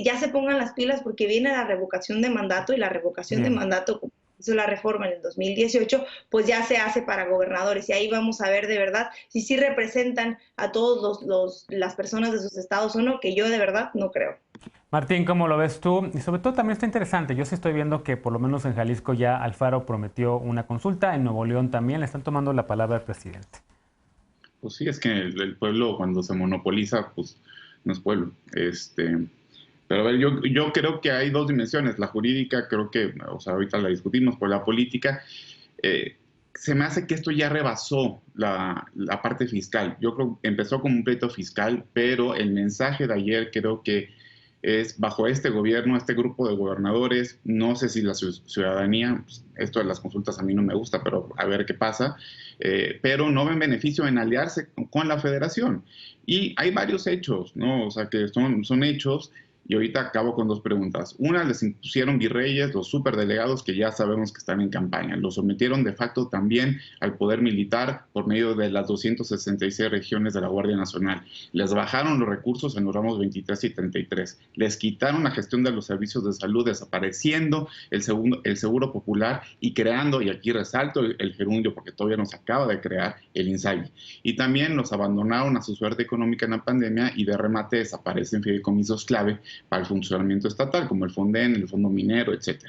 ya se pongan las pilas, porque viene la revocación de mandato, y la revocación de mandato, como hizo la reforma en el 2018, pues ya se hace para gobernadores, y ahí vamos a ver de verdad si sí representan a todos las personas de sus estados o no, que yo de verdad no creo. Martín, ¿cómo lo ves tú? Y sobre todo también está interesante, yo sí estoy viendo que por lo menos en Jalisco ya Alfaro prometió una consulta, en Nuevo León también le están tomando la palabra al presidente. Pues sí, es que el pueblo cuando se monopoliza, pues no es pueblo. Pero a ver, yo creo que hay 2 dimensiones. La jurídica, creo que, o sea, ahorita la discutimos, por la política, se me hace que esto ya rebasó la parte fiscal. Yo creo que empezó como un pleito fiscal, pero el mensaje de ayer creo que es bajo este gobierno, este grupo de gobernadores, no sé si la ciudadanía, pues, esto de las consultas a mí no me gusta, pero a ver qué pasa, pero no ven beneficio en aliarse con la federación. Y hay varios hechos, ¿no? O sea, que son hechos. Y ahorita acabo con 2 preguntas. Una, les impusieron virreyes, los superdelegados que ya sabemos que están en campaña. Los sometieron de facto también al poder militar por medio de las 266 regiones de la Guardia Nacional. Les bajaron los recursos en los ramos 23 y 33. Les quitaron la gestión de los servicios de salud, desapareciendo el Seguro Popular y creando, y aquí resalto el gerundio porque todavía no se acaba de crear, el INSABI. Y también los abandonaron a su suerte económica en la pandemia, y de remate desaparecen fideicomisos clave para el funcionamiento estatal, como el Fonden, el Fondo Minero, etc.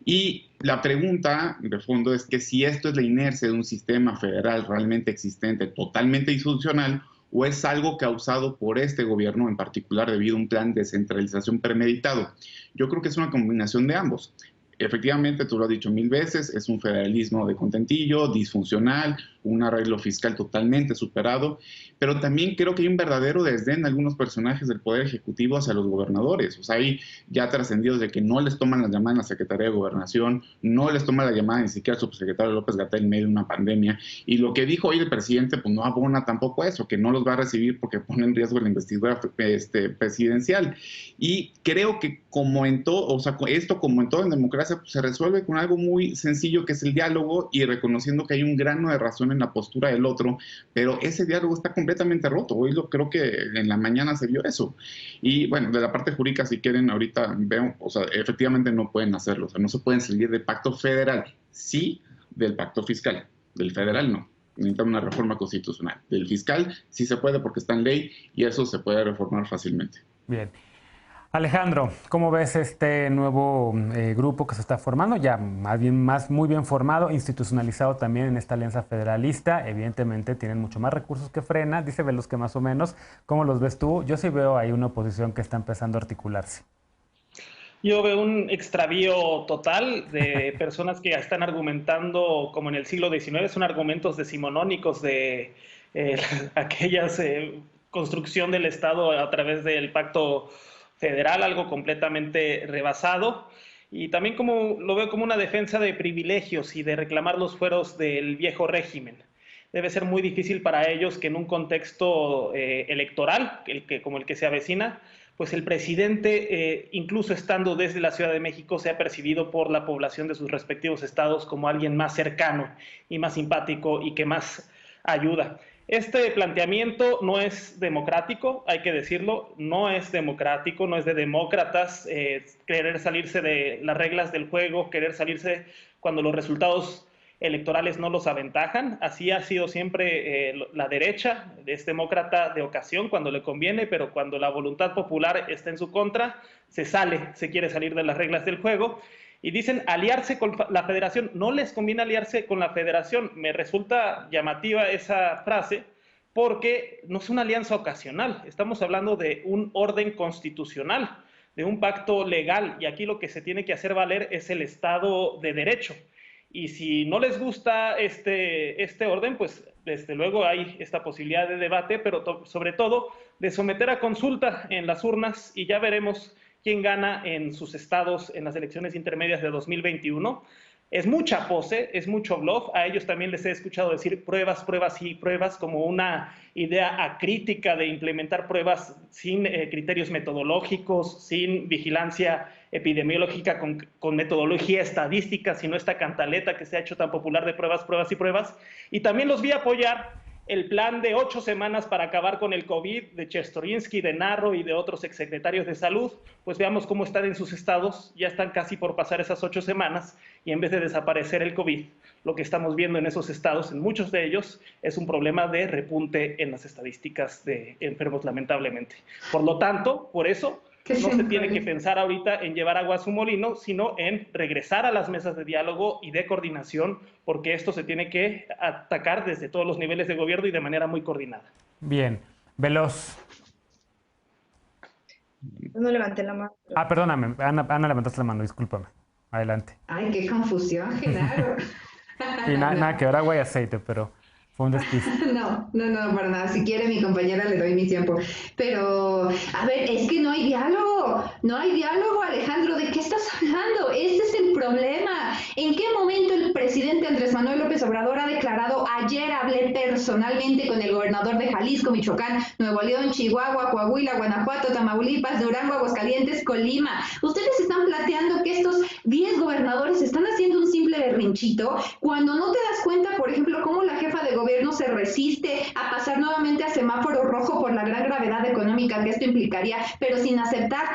Y la pregunta de fondo es que si esto es la inercia de un sistema federal realmente existente, totalmente disfuncional, o es algo causado por este gobierno en particular debido a un plan de descentralización premeditado. Yo creo que es una combinación de ambos. Efectivamente, tú lo has dicho 1000 veces, es un federalismo de contentillo, disfuncional, un arreglo fiscal totalmente superado, pero también creo que hay un verdadero desdén en algunos personajes del Poder Ejecutivo hacia los gobernadores. O sea, hay ya trascendidos de que no les toman la llamada a la Secretaría de Gobernación, no les toma la llamada ni siquiera al subsecretario López-Gatell en medio de una pandemia, y lo que dijo hoy el presidente pues no abona tampoco eso, que no los va a recibir porque pone en riesgo la investidura presidencial. Y creo que como en todo, o sea, esto como en todo en democracia pues, se resuelve con algo muy sencillo que es el diálogo y reconociendo que hay un grano de razón en la postura del otro, pero ese diálogo está completamente roto. Hoy creo que en la mañana se vio eso. Y bueno, de la parte jurídica, si quieren, ahorita veo, o sea, efectivamente no pueden hacerlo, o sea, no se pueden salir del pacto federal, sí del pacto fiscal, del federal no. Necesitan una reforma constitucional. Del fiscal sí se puede porque está en ley y eso se puede reformar fácilmente. Bien. Alejandro, ¿cómo ves este nuevo grupo que se está formando? Ya muy bien formado, institucionalizado también en esta alianza federalista. Evidentemente tienen mucho más recursos que Frena, dice Veloz que más o menos. ¿Cómo los ves tú? Yo sí veo ahí una oposición que está empezando a articularse. Yo veo un extravío total de personas que están argumentando como en el siglo XIX, son argumentos decimonónicos de aquellas construcción del Estado a través del pacto federal, algo completamente rebasado, y también lo veo como una defensa de privilegios y de reclamar los fueros del viejo régimen. Debe ser muy difícil para ellos que en un contexto electoral, como el que se avecina, pues el presidente, incluso estando desde la Ciudad de México, sea percibido por la población de sus respectivos estados como alguien más cercano y más simpático y que más ayuda. Este planteamiento no es democrático, hay que decirlo, no es democrático, no es de demócratas, querer salirse de las reglas del juego, querer salirse cuando los resultados electorales no los aventajan. Así ha sido siempre la derecha, es demócrata de ocasión cuando le conviene, pero cuando la voluntad popular está en su contra, se quiere salir de las reglas del juego. Y dicen aliarse con la federación. No les conviene aliarse con la federación. Me resulta llamativa esa frase porque no es una alianza ocasional. Estamos hablando de un orden constitucional, de un pacto legal. Y aquí lo que se tiene que hacer valer es el Estado de Derecho. Y si no les gusta este orden, pues desde luego hay esta posibilidad de debate, pero sobre todo de someter a consulta en las urnas y ya veremos quién gana en sus estados en las elecciones intermedias de 2021. Es mucha pose, es mucho bluff. A ellos también les he escuchado decir pruebas, pruebas y pruebas como una idea acrítica de implementar pruebas sin criterios metodológicos, sin vigilancia epidemiológica con metodología estadística, sino esta cantaleta que se ha hecho tan popular de pruebas, pruebas y pruebas. Y también los vi apoyar el plan de 8 semanas para acabar con el COVID de Chertorinsky, de Narro y de otros exsecretarios de salud. Pues veamos cómo están en sus estados, ya están casi por pasar esas 8 semanas y en vez de desaparecer el COVID, lo que estamos viendo en esos estados, en muchos de ellos, es un problema de repunte en las estadísticas de enfermos lamentablemente. Por lo tanto, por eso no se tiene que pensar ahorita en llevar agua a su molino, sino en regresar a las mesas de diálogo y de coordinación, porque esto se tiene que atacar desde todos los niveles de gobierno y de manera muy coordinada. Bien. Veloz. No levanté la mano. Ah, perdóname. Ana levantaste la mano, discúlpame. Adelante. Ay, qué confusión, Genaro. Y nada, que ahora agua y aceite, pero fue un despiste. No, para nada. Si quiere mi compañera le doy mi tiempo. Pero, a ver, es que no hay diálogo. No hay diálogo, Alejandro. ¿De qué estás hablando? Ese es el problema. ¿En qué momento el presidente Andrés Manuel López Obrador ha declarado: ayer hablé personalmente con el gobernador de Jalisco, Michoacán, Nuevo León, Chihuahua, Coahuila, Guanajuato, Tamaulipas, Durango, Aguascalientes, Colima? Ustedes están planteando que estos 10 gobernadores están haciendo un simple berrinchito cuando no te das cuenta, por ejemplo, cómo la jefa de gobierno se resiste a pasar nuevamente a semáforo rojo por la gran gravedad económica que esto implicaría, pero sin aceptar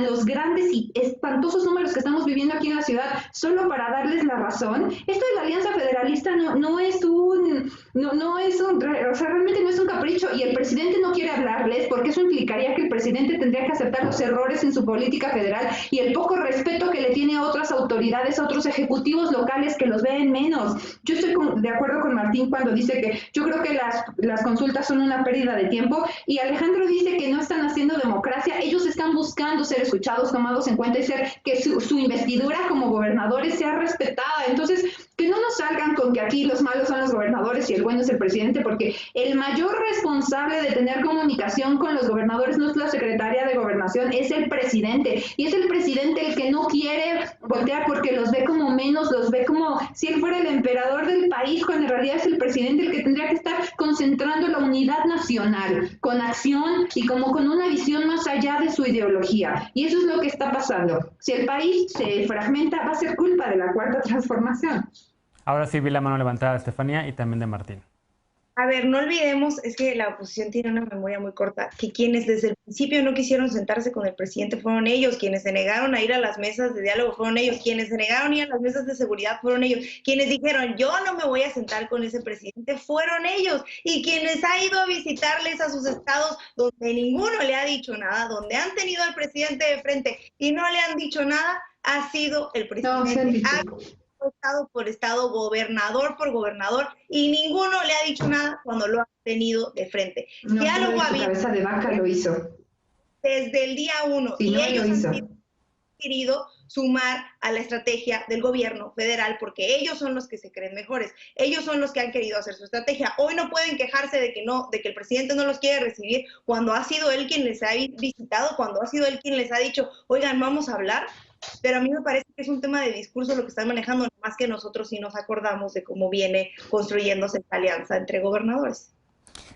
los grandes y espantosos números que estamos viviendo aquí en la ciudad, solo para darles la razón. Esto de la Alianza Federalista no es un, o sea, realmente no es un capricho, y el presidente no quiere hablarles porque eso implicaría que el presidente tendría que aceptar los errores en su política federal y el poco respeto que le tiene a otras autoridades, a otros ejecutivos locales que los ven menos. Yo estoy de acuerdo con Martín cuando dice que yo creo que las consultas son una pérdida de tiempo, y Alejandro dice que no están haciendo democracia. Ellos están buscando ser escuchados, tomados en cuenta y que su investidura como gobernadores sea respetada. Entonces, que no nos salgan con que aquí los malos son los gobernadores y el bueno es el presidente, porque el mayor responsable de tener comunicación con los gobernadores no es la Secretaría de Gobernación, es el presidente. Y es el presidente el que no quiere voltear porque los ve como menos, los ve como si él fuera el emperador del país, cuando en realidad es el presidente el que tendría que estar concentrando la unidad nacional, con acción y como con una visión más allá de su ideología. Y eso es lo que está pasando. Si el país se fragmenta, va a ser culpa de la Cuarta Transformación. Ahora sí vi la mano levantada de Estefanía y también de Martín. A ver, no olvidemos, es que la oposición tiene una memoria muy corta, que quienes desde el principio no quisieron sentarse con el presidente fueron ellos, quienes se negaron a ir a las mesas de diálogo fueron ellos, quienes se negaron a ir a las mesas de seguridad fueron ellos, quienes dijeron yo no me voy a sentar con ese presidente fueron ellos, y quienes ha ido a visitarles a sus estados donde ninguno le ha dicho nada, donde han tenido al presidente de frente y no le han dicho nada, ha sido el presidente. Estado por estado, gobernador por gobernador, y ninguno le ha dicho nada cuando lo ha tenido de frente. No, Diálogo su cabeza de vaca lo hizo. Desde el día 1, sí, y no ellos han querido sumar a la estrategia del gobierno federal, porque ellos son los que se creen mejores, ellos son los que han querido hacer su estrategia. Hoy no pueden quejarse de que el presidente no los quiere recibir, cuando ha sido él quien les ha visitado, cuando ha sido él quien les ha dicho, oigan, vamos a hablar. Pero a mí me parece que es un tema de discurso lo que están manejando, más que nosotros sí nos acordamos de cómo viene construyéndose esta alianza entre gobernadores.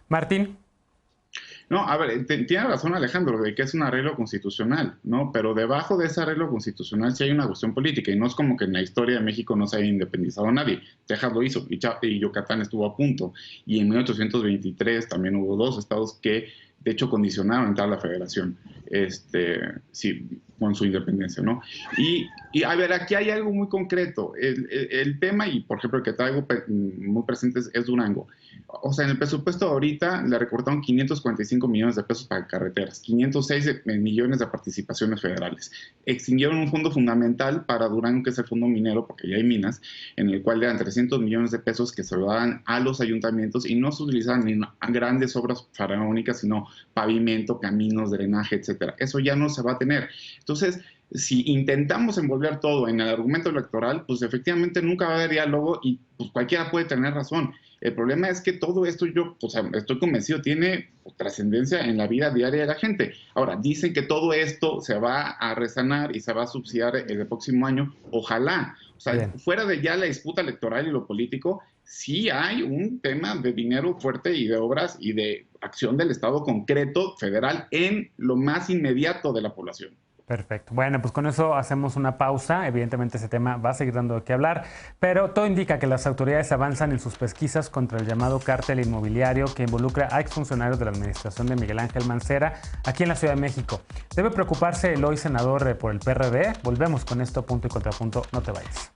Martín. No, a ver, tiene razón Alejandro, de que es un arreglo constitucional, ¿no? Pero debajo de ese arreglo constitucional sí hay una cuestión política, y no es como que en la historia de México no se haya independizado nadie. Texas lo hizo, y Yucatán estuvo a punto, y en 1823 también hubo 2 estados que, de hecho, condicionaron entrar a la federación, sí, con su independencia, ¿no? Y a ver, aquí hay algo muy concreto. El tema, y por ejemplo, el que traigo muy presente es Durango. O sea, en el presupuesto ahorita le recortaron 545 millones de pesos para carreteras, 506 millones de participaciones federales. Extinguieron un fondo fundamental para Durango, que es el fondo minero, porque ya hay minas, en el cual le dan 300 millones de pesos que se lo dan a los ayuntamientos y no se utilizan en grandes obras faraónicas, sino pavimento, caminos, drenaje, etcétera. Eso ya no se va a tener. Entonces, si intentamos envolver todo en el argumento electoral, pues efectivamente nunca va a haber diálogo y pues cualquiera puede tener razón. El problema es que todo esto yo, o sea, estoy convencido, tiene trascendencia en la vida diaria de la gente. Ahora, dicen que todo esto se va a resanar y se va a subsidiar el próximo año. Ojalá. O sea, bien, fuera de ya la disputa electoral y lo político, sí hay un tema de dinero fuerte y de obras y de acción del Estado concreto federal en lo más inmediato de la población. Perfecto. Bueno, pues con eso hacemos una pausa. Evidentemente ese tema va a seguir dando de qué hablar, pero todo indica que las autoridades avanzan en sus pesquisas contra el llamado cártel inmobiliario que involucra a exfuncionarios de la administración de Miguel Ángel Mancera aquí en la Ciudad de México. ¿Debe preocuparse el hoy senador por el PRD? Volvemos con esto, punto y contrapunto. No te vayas.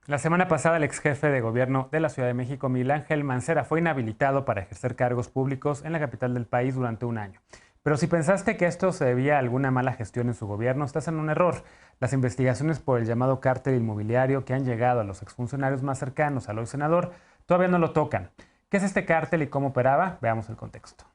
La semana pasada, el ex jefe de gobierno de la Ciudad de México, Miguel Ángel Mancera, fue inhabilitado para ejercer cargos públicos en la capital del país durante un año. Pero si pensaste que esto se debía a alguna mala gestión en su gobierno, estás en un error. Las investigaciones por el llamado cártel inmobiliario que han llegado a los exfuncionarios más cercanos al hoy senador todavía no lo tocan. ¿Qué es este cártel y cómo operaba? Veamos el contexto.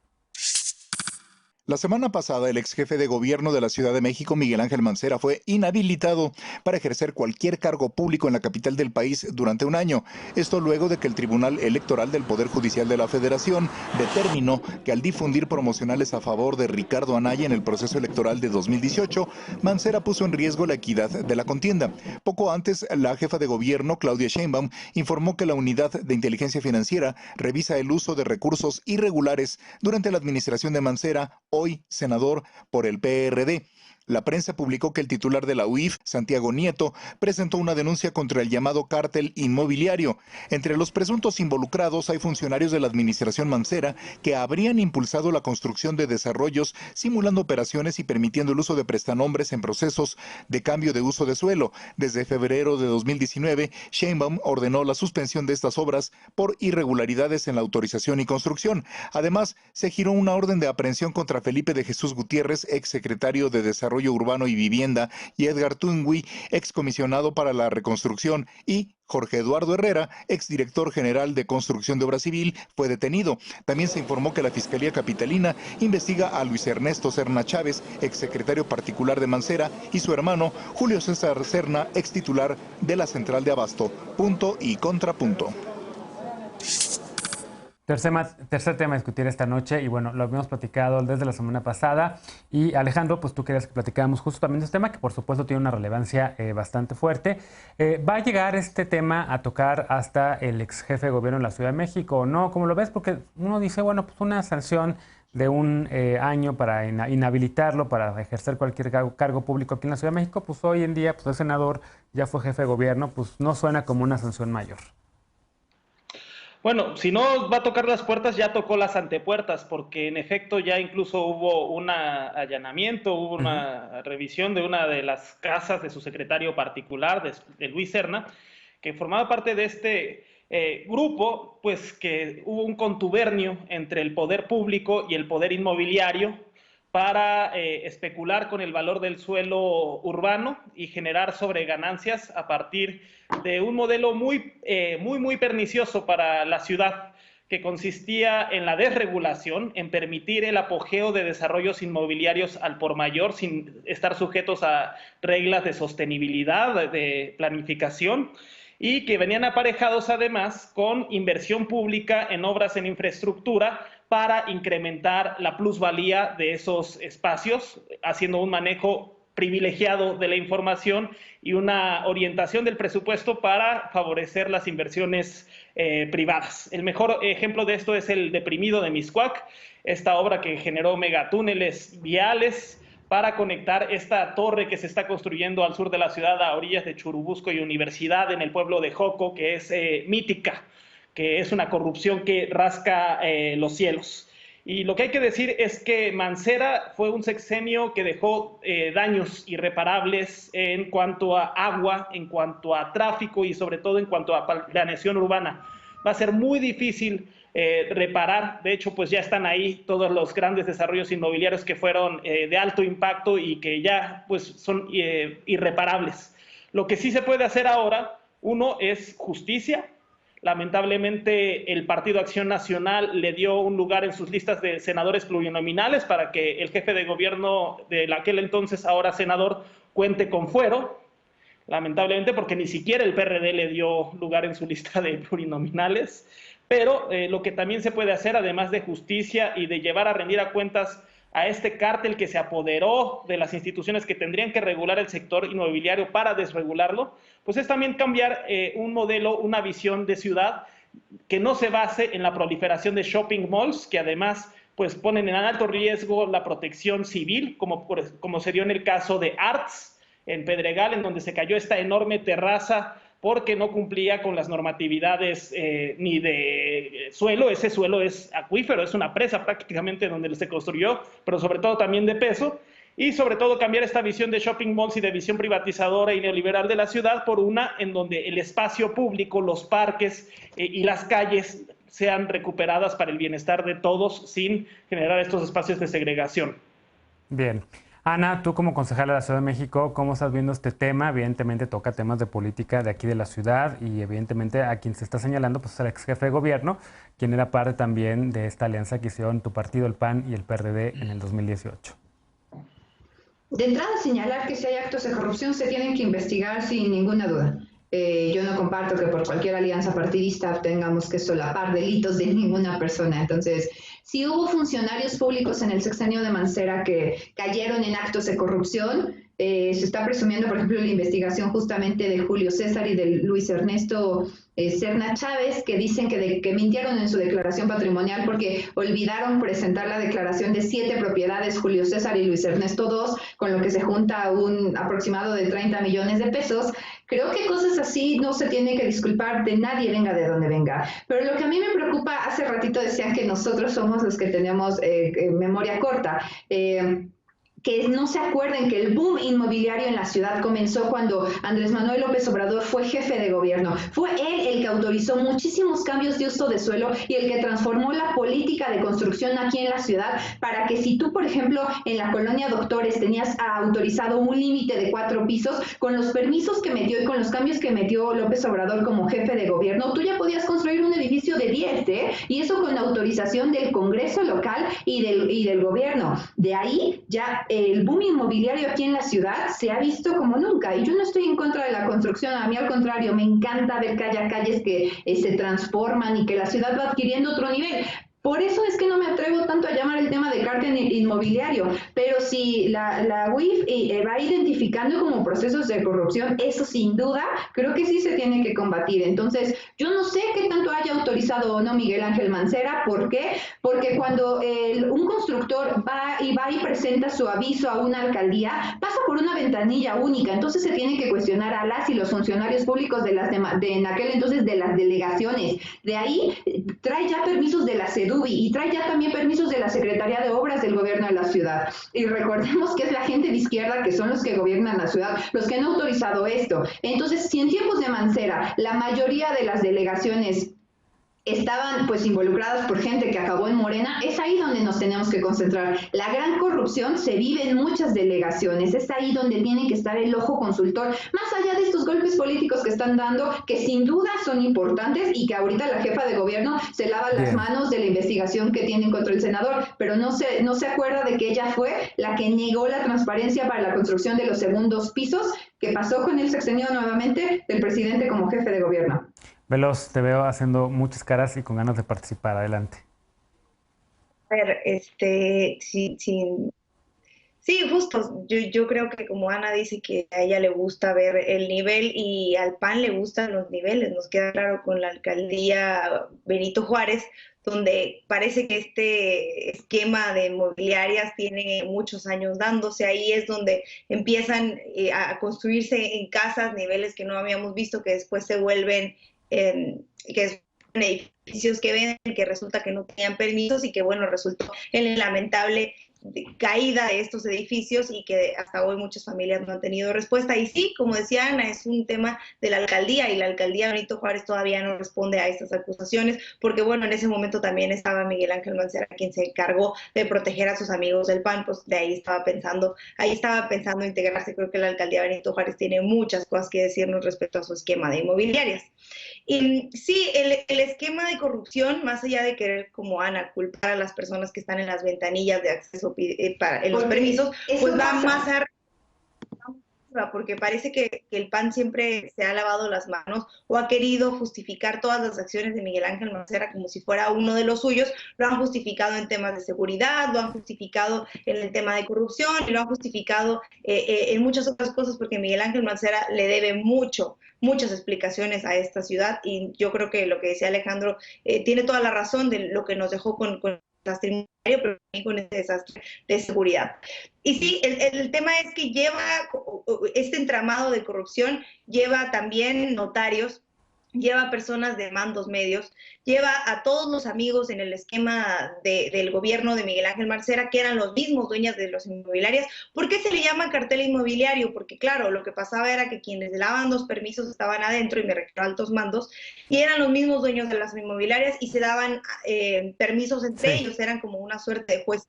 La semana pasada, el ex jefe de gobierno de la Ciudad de México, Miguel Ángel Mancera, fue inhabilitado para ejercer cualquier cargo público en la capital del país durante un año. Esto luego de que el Tribunal Electoral del Poder Judicial de la Federación determinó que al difundir promocionales a favor de Ricardo Anaya en el proceso electoral de 2018, Mancera puso en riesgo la equidad de la contienda. Poco antes, la jefa de gobierno, Claudia Sheinbaum, informó que la Unidad de Inteligencia Financiera revisa el uso de recursos irregulares durante la administración de Mancera, hoy senador por el PRD. La prensa publicó que el titular de la UIF, Santiago Nieto, presentó una denuncia contra el llamado cártel inmobiliario. Entre los presuntos involucrados hay funcionarios de la administración Mancera que habrían impulsado la construcción de desarrollos simulando operaciones y permitiendo el uso de prestanombres en procesos de cambio de uso de suelo. Desde febrero de 2019, Sheinbaum ordenó la suspensión de estas obras por irregularidades en la autorización y construcción. Además, se giró una orden de aprehensión contra Felipe de Jesús Gutiérrez, exsecretario de Desarrollo Desarrollo Urbano y Vivienda, y Edgar Tungui, excomisionado para la reconstrucción, y Jorge Eduardo Herrera, exdirector general de Construcción de Obra Civil, fue detenido. También se informó que la Fiscalía Capitalina investiga a Luis Ernesto Serna Chávez, exsecretario particular de Mancera, y su hermano Julio César Serna, extitular de la Central de Abasto. Punto y contrapunto. Tercer tema a discutir esta noche, y bueno, lo habíamos platicado desde la semana pasada, y Alejandro, pues tú querías que platicáramos justo también de este tema, que por supuesto tiene una relevancia bastante fuerte. ¿Va a llegar este tema a tocar hasta el ex jefe de gobierno en la Ciudad de México o no? ¿Cómo lo ves? Porque uno dice, bueno, pues una sanción de un año para inhabilitarlo para ejercer cualquier cargo público aquí en la Ciudad de México, pues hoy en día pues es senador, ya fue jefe de gobierno, pues no suena como una sanción mayor. Bueno, si no va a tocar las puertas, ya tocó las antepuertas, porque en efecto ya incluso hubo un allanamiento, hubo una revisión de una de las casas de su secretario particular, de Luis Serna, que formaba parte de este grupo, pues que hubo un contubernio entre el poder público y el poder inmobiliario para especular con el valor del suelo urbano y generar sobreganancias a partir de un modelo muy pernicioso para la ciudad, que consistía en la desregulación, en permitir el apogeo de desarrollos inmobiliarios al por mayor sin estar sujetos a reglas de sostenibilidad, de planificación, y que venían aparejados además con inversión pública en obras en infraestructura para incrementar la plusvalía de esos espacios, haciendo un manejo privilegiado de la información y una orientación del presupuesto para favorecer las inversiones privadas. El mejor ejemplo de esto es el Deprimido de Mixcoac, esta obra que generó megatúneles viales para conectar esta torre que se está construyendo al sur de la ciudad, a orillas de Churubusco y Universidad, en el pueblo de Joco, que es mítica, que es una corrupción que rasca los cielos. Y lo que hay que decir es que Mancera fue un sexenio que dejó daños irreparables en cuanto a agua, en cuanto a tráfico y sobre todo en cuanto a planeación urbana. Va a ser muy difícil reparar, de hecho pues ya están ahí todos los grandes desarrollos inmobiliarios que fueron de alto impacto y que ya pues son irreparables. Lo que sí se puede hacer ahora, uno, es justicia. Lamentablemente el Partido Acción Nacional le dio un lugar en sus listas de senadores plurinominales para que el jefe de gobierno de aquel entonces, ahora senador, cuente con fuero. Lamentablemente, porque ni siquiera el PRD le dio lugar en su lista de plurinominales. Pero lo que también se puede hacer, además de justicia y de llevar a rendir a cuentas a este cártel que se apoderó de las instituciones que tendrían que regular el sector inmobiliario para desregularlo, pues es también cambiar un modelo, una visión de ciudad que no se base en la proliferación de shopping malls, que además pues ponen en alto riesgo la protección civil, como se dio en el caso de Arts, en Pedregal, en donde se cayó esta enorme terraza porque no cumplía con las normatividades ni de suelo. Ese suelo es acuífero, es una presa prácticamente donde se construyó, pero sobre todo también de peso, y sobre todo cambiar esta visión de shopping malls y de visión privatizadora y neoliberal de la ciudad por una en donde el espacio público, los parques y las calles sean recuperadas para el bienestar de todos sin generar estos espacios de segregación. Bien. Ana, tú como concejala de la Ciudad de México, ¿cómo estás viendo este tema? Evidentemente toca temas de política de aquí de la ciudad y evidentemente a quien se está señalando pues es el ex jefe de gobierno, quien era parte también de esta alianza que hicieron tu partido, el PAN y el PRD en el 2018. De entrada, señalar que si hay actos de corrupción se tienen que investigar sin ninguna duda. Yo no comparto que por cualquier alianza partidista tengamos que solapar delitos de ninguna persona. Entonces, si hubo funcionarios públicos en el sexenio de Mancera que cayeron en actos de corrupción, se está presumiendo, por ejemplo, la investigación justamente de Julio César y de Luis Ernesto Serna Chávez, que dicen que mintieron en su declaración patrimonial porque olvidaron presentar la declaración de 7 propiedades, Julio César y Luis Ernesto 2, con lo que se junta un aproximado de 30 millones de pesos. Creo que cosas así no se tienen que disculpar de nadie, venga de donde venga. Pero lo que a mí me preocupa, hace ratito decían que nosotros somos los que tenemos memoria corta. que no se acuerden que el boom inmobiliario en la ciudad comenzó cuando Andrés Manuel López Obrador fue jefe de gobierno. Fue él el que autorizó muchísimos cambios de uso de suelo y el que transformó la política de construcción aquí en la ciudad para que si tú, por ejemplo, en la colonia Doctores tenías autorizado un límite de 4 pisos, con los permisos que metió y con los cambios que metió López Obrador como jefe de gobierno, tú ya podías construir un edificio de 10, y eso con autorización del Congreso local y del gobierno. De ahí ya el boom inmobiliario aquí en la ciudad se ha visto como nunca, y yo no estoy en contra de la construcción, a mí al contrario, me encanta ver que haya calles que se transforman y que la ciudad va adquiriendo otro nivel. Por eso es que no me atrevo tanto a llamar el tema de cártel inmobiliario, pero si la UIF va identificando como procesos de corrupción, eso sin duda creo que sí se tiene que combatir. Entonces, yo no sé qué tanto haya autorizado o no Miguel Ángel Mancera. ¿Por qué? Porque cuando un constructor va y presenta su aviso a una alcaldía, pasa por una ventanilla única, entonces se tiene que cuestionar a las y los funcionarios públicos de en aquel entonces de las delegaciones. De ahí trae ya permisos de la CEDUBI y trae ya también permisos de la Secretaría de Obras del Gobierno de la ciudad. Y recordemos que es la gente de izquierda que son los que gobiernan la ciudad, los que han autorizado esto. Entonces, si en tiempos de Mancera la mayoría de las delegaciones estaban pues involucradas por gente que acabó en Morena, es ahí donde nos tenemos que concentrar. La gran corrupción se vive en muchas delegaciones, es ahí donde tiene que estar el ojo consultor, más allá de estos golpes políticos que están dando, que sin duda son importantes y que ahorita la jefa de gobierno se lava las manos de la investigación que tienen contra el senador, pero no se acuerda de que ella fue la que negó la transparencia para la construcción de los segundos pisos, que pasó con el sexenio nuevamente del presidente como jefe de gobierno. Veloz, te veo haciendo muchas caras y con ganas de participar. Adelante. A ver, sí, justo. Yo creo que como Ana dice que a ella le gusta ver el nivel y al PAN le gustan los niveles. Nos queda claro con la alcaldía Benito Juárez, donde parece que este esquema de inmobiliarias tiene muchos años dándose. Ahí es donde empiezan a construirse en casas niveles que no habíamos visto, que después se vuelven que son edificios que venden, que resulta que no tenían permisos y que bueno, resultó en la lamentable caída de estos edificios y que hasta hoy muchas familias no han tenido respuesta. Y sí, como decía Ana, es un tema de la alcaldía y la alcaldía Benito Juárez todavía no responde a estas acusaciones porque bueno, en ese momento también estaba Miguel Ángel Mancera, quien se encargó de proteger a sus amigos del PAN, pues de ahí estaba pensando integrarse. Creo que la alcaldía Benito Juárez tiene muchas cosas que decirnos respecto a su esquema de inmobiliarias. Y sí, el esquema de corrupción, más allá de querer, como Ana, culpar a las personas que están en las ventanillas de acceso en los permisos, pues va más arriba, porque parece que el PAN siempre se ha lavado las manos o ha querido justificar todas las acciones de Miguel Ángel Mancera como si fuera uno de los suyos. Lo han justificado en temas de seguridad, lo han justificado en el tema de corrupción y lo han justificado en muchas otras cosas porque Miguel Ángel Mancera le debe muchas explicaciones a esta ciudad y yo creo que lo que decía Alejandro tiene toda la razón de lo que nos dejó con desastre, pero también con este desastre de seguridad. Y sí, el tema es que lleva este entramado de corrupción, lleva también notarios, lleva personas de mandos medios, lleva a todos los amigos en el esquema del gobierno de Miguel Ángel Mancera, que eran los mismos dueños de las inmobiliarias. ¿Por qué se le llama cartel inmobiliario? Porque claro, lo que pasaba era que quienes le daban los permisos estaban adentro, y me refiero a altos mandos, y eran los mismos dueños de las inmobiliarias y se daban permisos entre ellos, eran como una suerte de juez.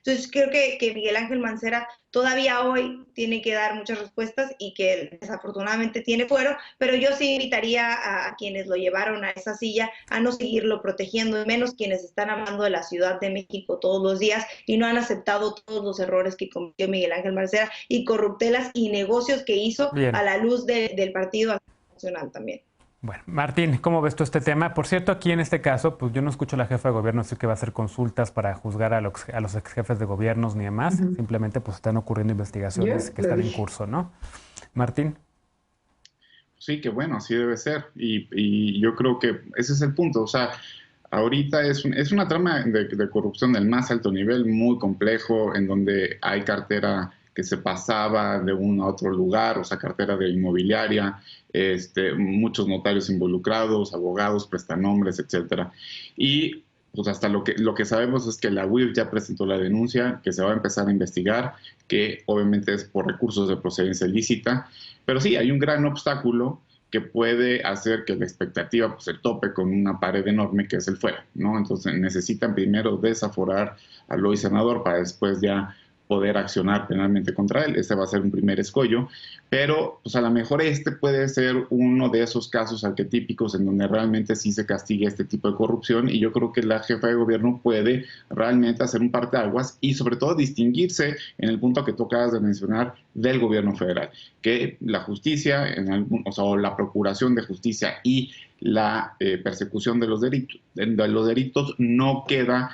Entonces creo que Miguel Ángel Mancera todavía hoy tiene que dar muchas respuestas y que desafortunadamente tiene fuero, pero yo sí invitaría a quienes lo llevaron a esa silla a no seguirlo protegiendo, menos quienes están hablando de la Ciudad de México todos los días y no han aceptado todos los errores que cometió Miguel Ángel Mancera y corruptelas y negocios que hizo a la luz del Partido Nacional también. Bueno, Martín, ¿cómo ves tú este tema? Por cierto, aquí en este caso, pues yo no escucho a la jefa de gobierno decir que va a hacer consultas para juzgar a los ex jefes de gobiernos ni demás. Simplemente pues están ocurriendo investigaciones que están en curso, ¿no? Martín. Sí, que bueno, así debe ser. Y yo creo que ese es el punto. O sea, ahorita es una trama de corrupción del más alto nivel, muy complejo, en donde hay cartera que se pasaba de uno a otro lugar, o sea, cartera de inmobiliaria, muchos notarios involucrados, abogados, prestanombres, etcétera. Y pues hasta lo que sabemos es que la UIF ya presentó la denuncia, que se va a empezar a investigar, que obviamente es por recursos de procedencia ilícita, pero sí, hay un gran obstáculo que puede hacer que la expectativa pues, se tope con una pared enorme que es el fuero, ¿no? Entonces necesitan primero desaforar al hoy senador para después ya poder accionar penalmente contra él. Ese va a ser un primer escollo, pero pues a lo mejor este puede ser uno de esos casos arquetípicos en donde realmente sí se castigue este tipo de corrupción, y yo creo que la jefa de gobierno puede realmente hacer un parteaguas y sobre todo distinguirse en el punto que tú acabas de mencionar del gobierno federal, que la justicia, o la procuración de justicia y la persecución de los delitos no queda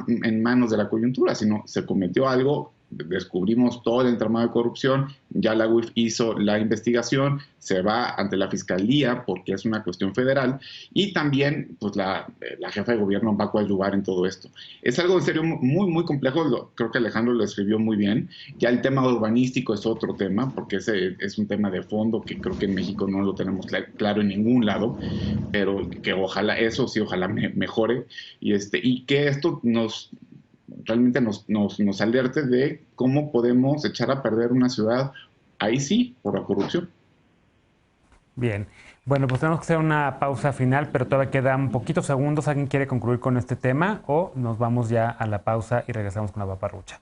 en manos de la coyuntura, sino se cometió algo, descubrimos todo el entramado de corrupción, ya la UIF hizo la investigación, se va ante la fiscalía porque es una cuestión federal, y también pues la jefa de gobierno va a coadyuvar en todo esto. Es algo en serio muy, muy complejo, creo que Alejandro lo escribió muy bien. Ya el tema urbanístico es otro tema, porque ese es un tema de fondo que creo que en México no lo tenemos claro en ningún lado, pero que ojalá eso sí, ojalá mejore, y que esto realmente nos alerte de cómo podemos echar a perder una ciudad, ahí sí, por la corrupción. Bien, bueno, pues tenemos que hacer una pausa final, pero todavía quedan poquitos segundos. ¿Alguien quiere concluir con este tema o nos vamos ya a la pausa y regresamos con la paparrucha?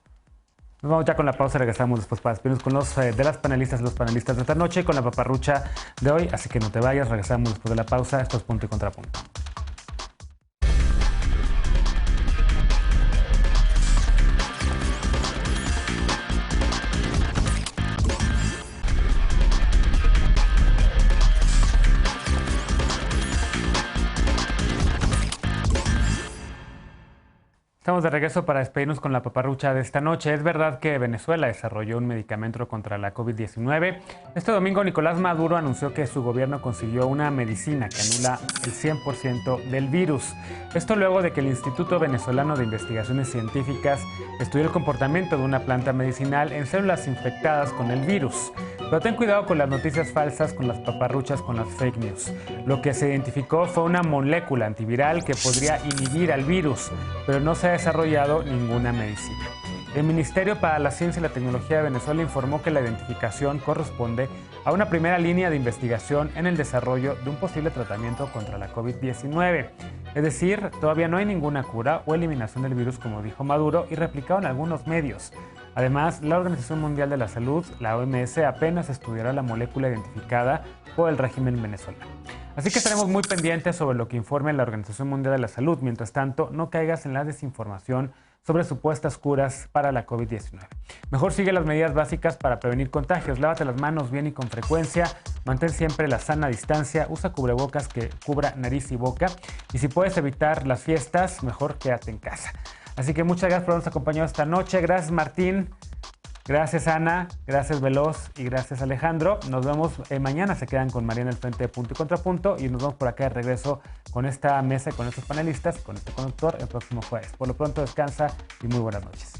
Nos vamos ya con la pausa y regresamos después para despedirnos con de las panelistas y los panelistas de esta noche con la paparrucha de hoy, así que no te vayas, regresamos después de la pausa. Esto es Punto y Contrapunto. Estamos de regreso para despedirnos con la paparrucha de esta noche. Es verdad que Venezuela desarrolló un medicamento contra la COVID-19. Este domingo Nicolás Maduro anunció que su gobierno consiguió una medicina que anula el 100% del virus. Esto luego de que el Instituto Venezolano de Investigaciones Científicas estudió el comportamiento de una planta medicinal en células infectadas con el virus. Pero ten cuidado con las noticias falsas, con las paparruchas, con las fake news. Lo que se identificó fue una molécula antiviral que podría inhibir al virus, pero no se ha desarrollado ninguna medicina. El Ministerio para la Ciencia y la Tecnología de Venezuela informó que la identificación corresponde a una primera línea de investigación en el desarrollo de un posible tratamiento contra la COVID-19. Es decir, todavía no hay ninguna cura o eliminación del virus, como dijo Maduro y replicado en algunos medios. Además, la Organización Mundial de la Salud, la OMS, apenas estudiará la molécula identificada por el régimen venezolano. Así que estaremos muy pendientes sobre lo que informe la Organización Mundial de la Salud. Mientras tanto, no caigas en la desinformación sobre supuestas curas para la COVID-19. Mejor sigue las medidas básicas para prevenir contagios. Lávate las manos bien y con frecuencia. Mantén siempre la sana distancia. Usa cubrebocas que cubra nariz y boca. Y si puedes evitar las fiestas, mejor quédate en casa. Así que muchas gracias por habernos acompañado esta noche. Gracias, Martín. Gracias, Ana. Gracias, Veloz. Y gracias, Alejandro. Nos vemos mañana. Se quedan con Mariana al frente de Punto y Contrapunto. Y nos vemos por acá de regreso con esta mesa, con estos panelistas, con este conductor el próximo jueves. Por lo pronto, descansa y muy buenas noches.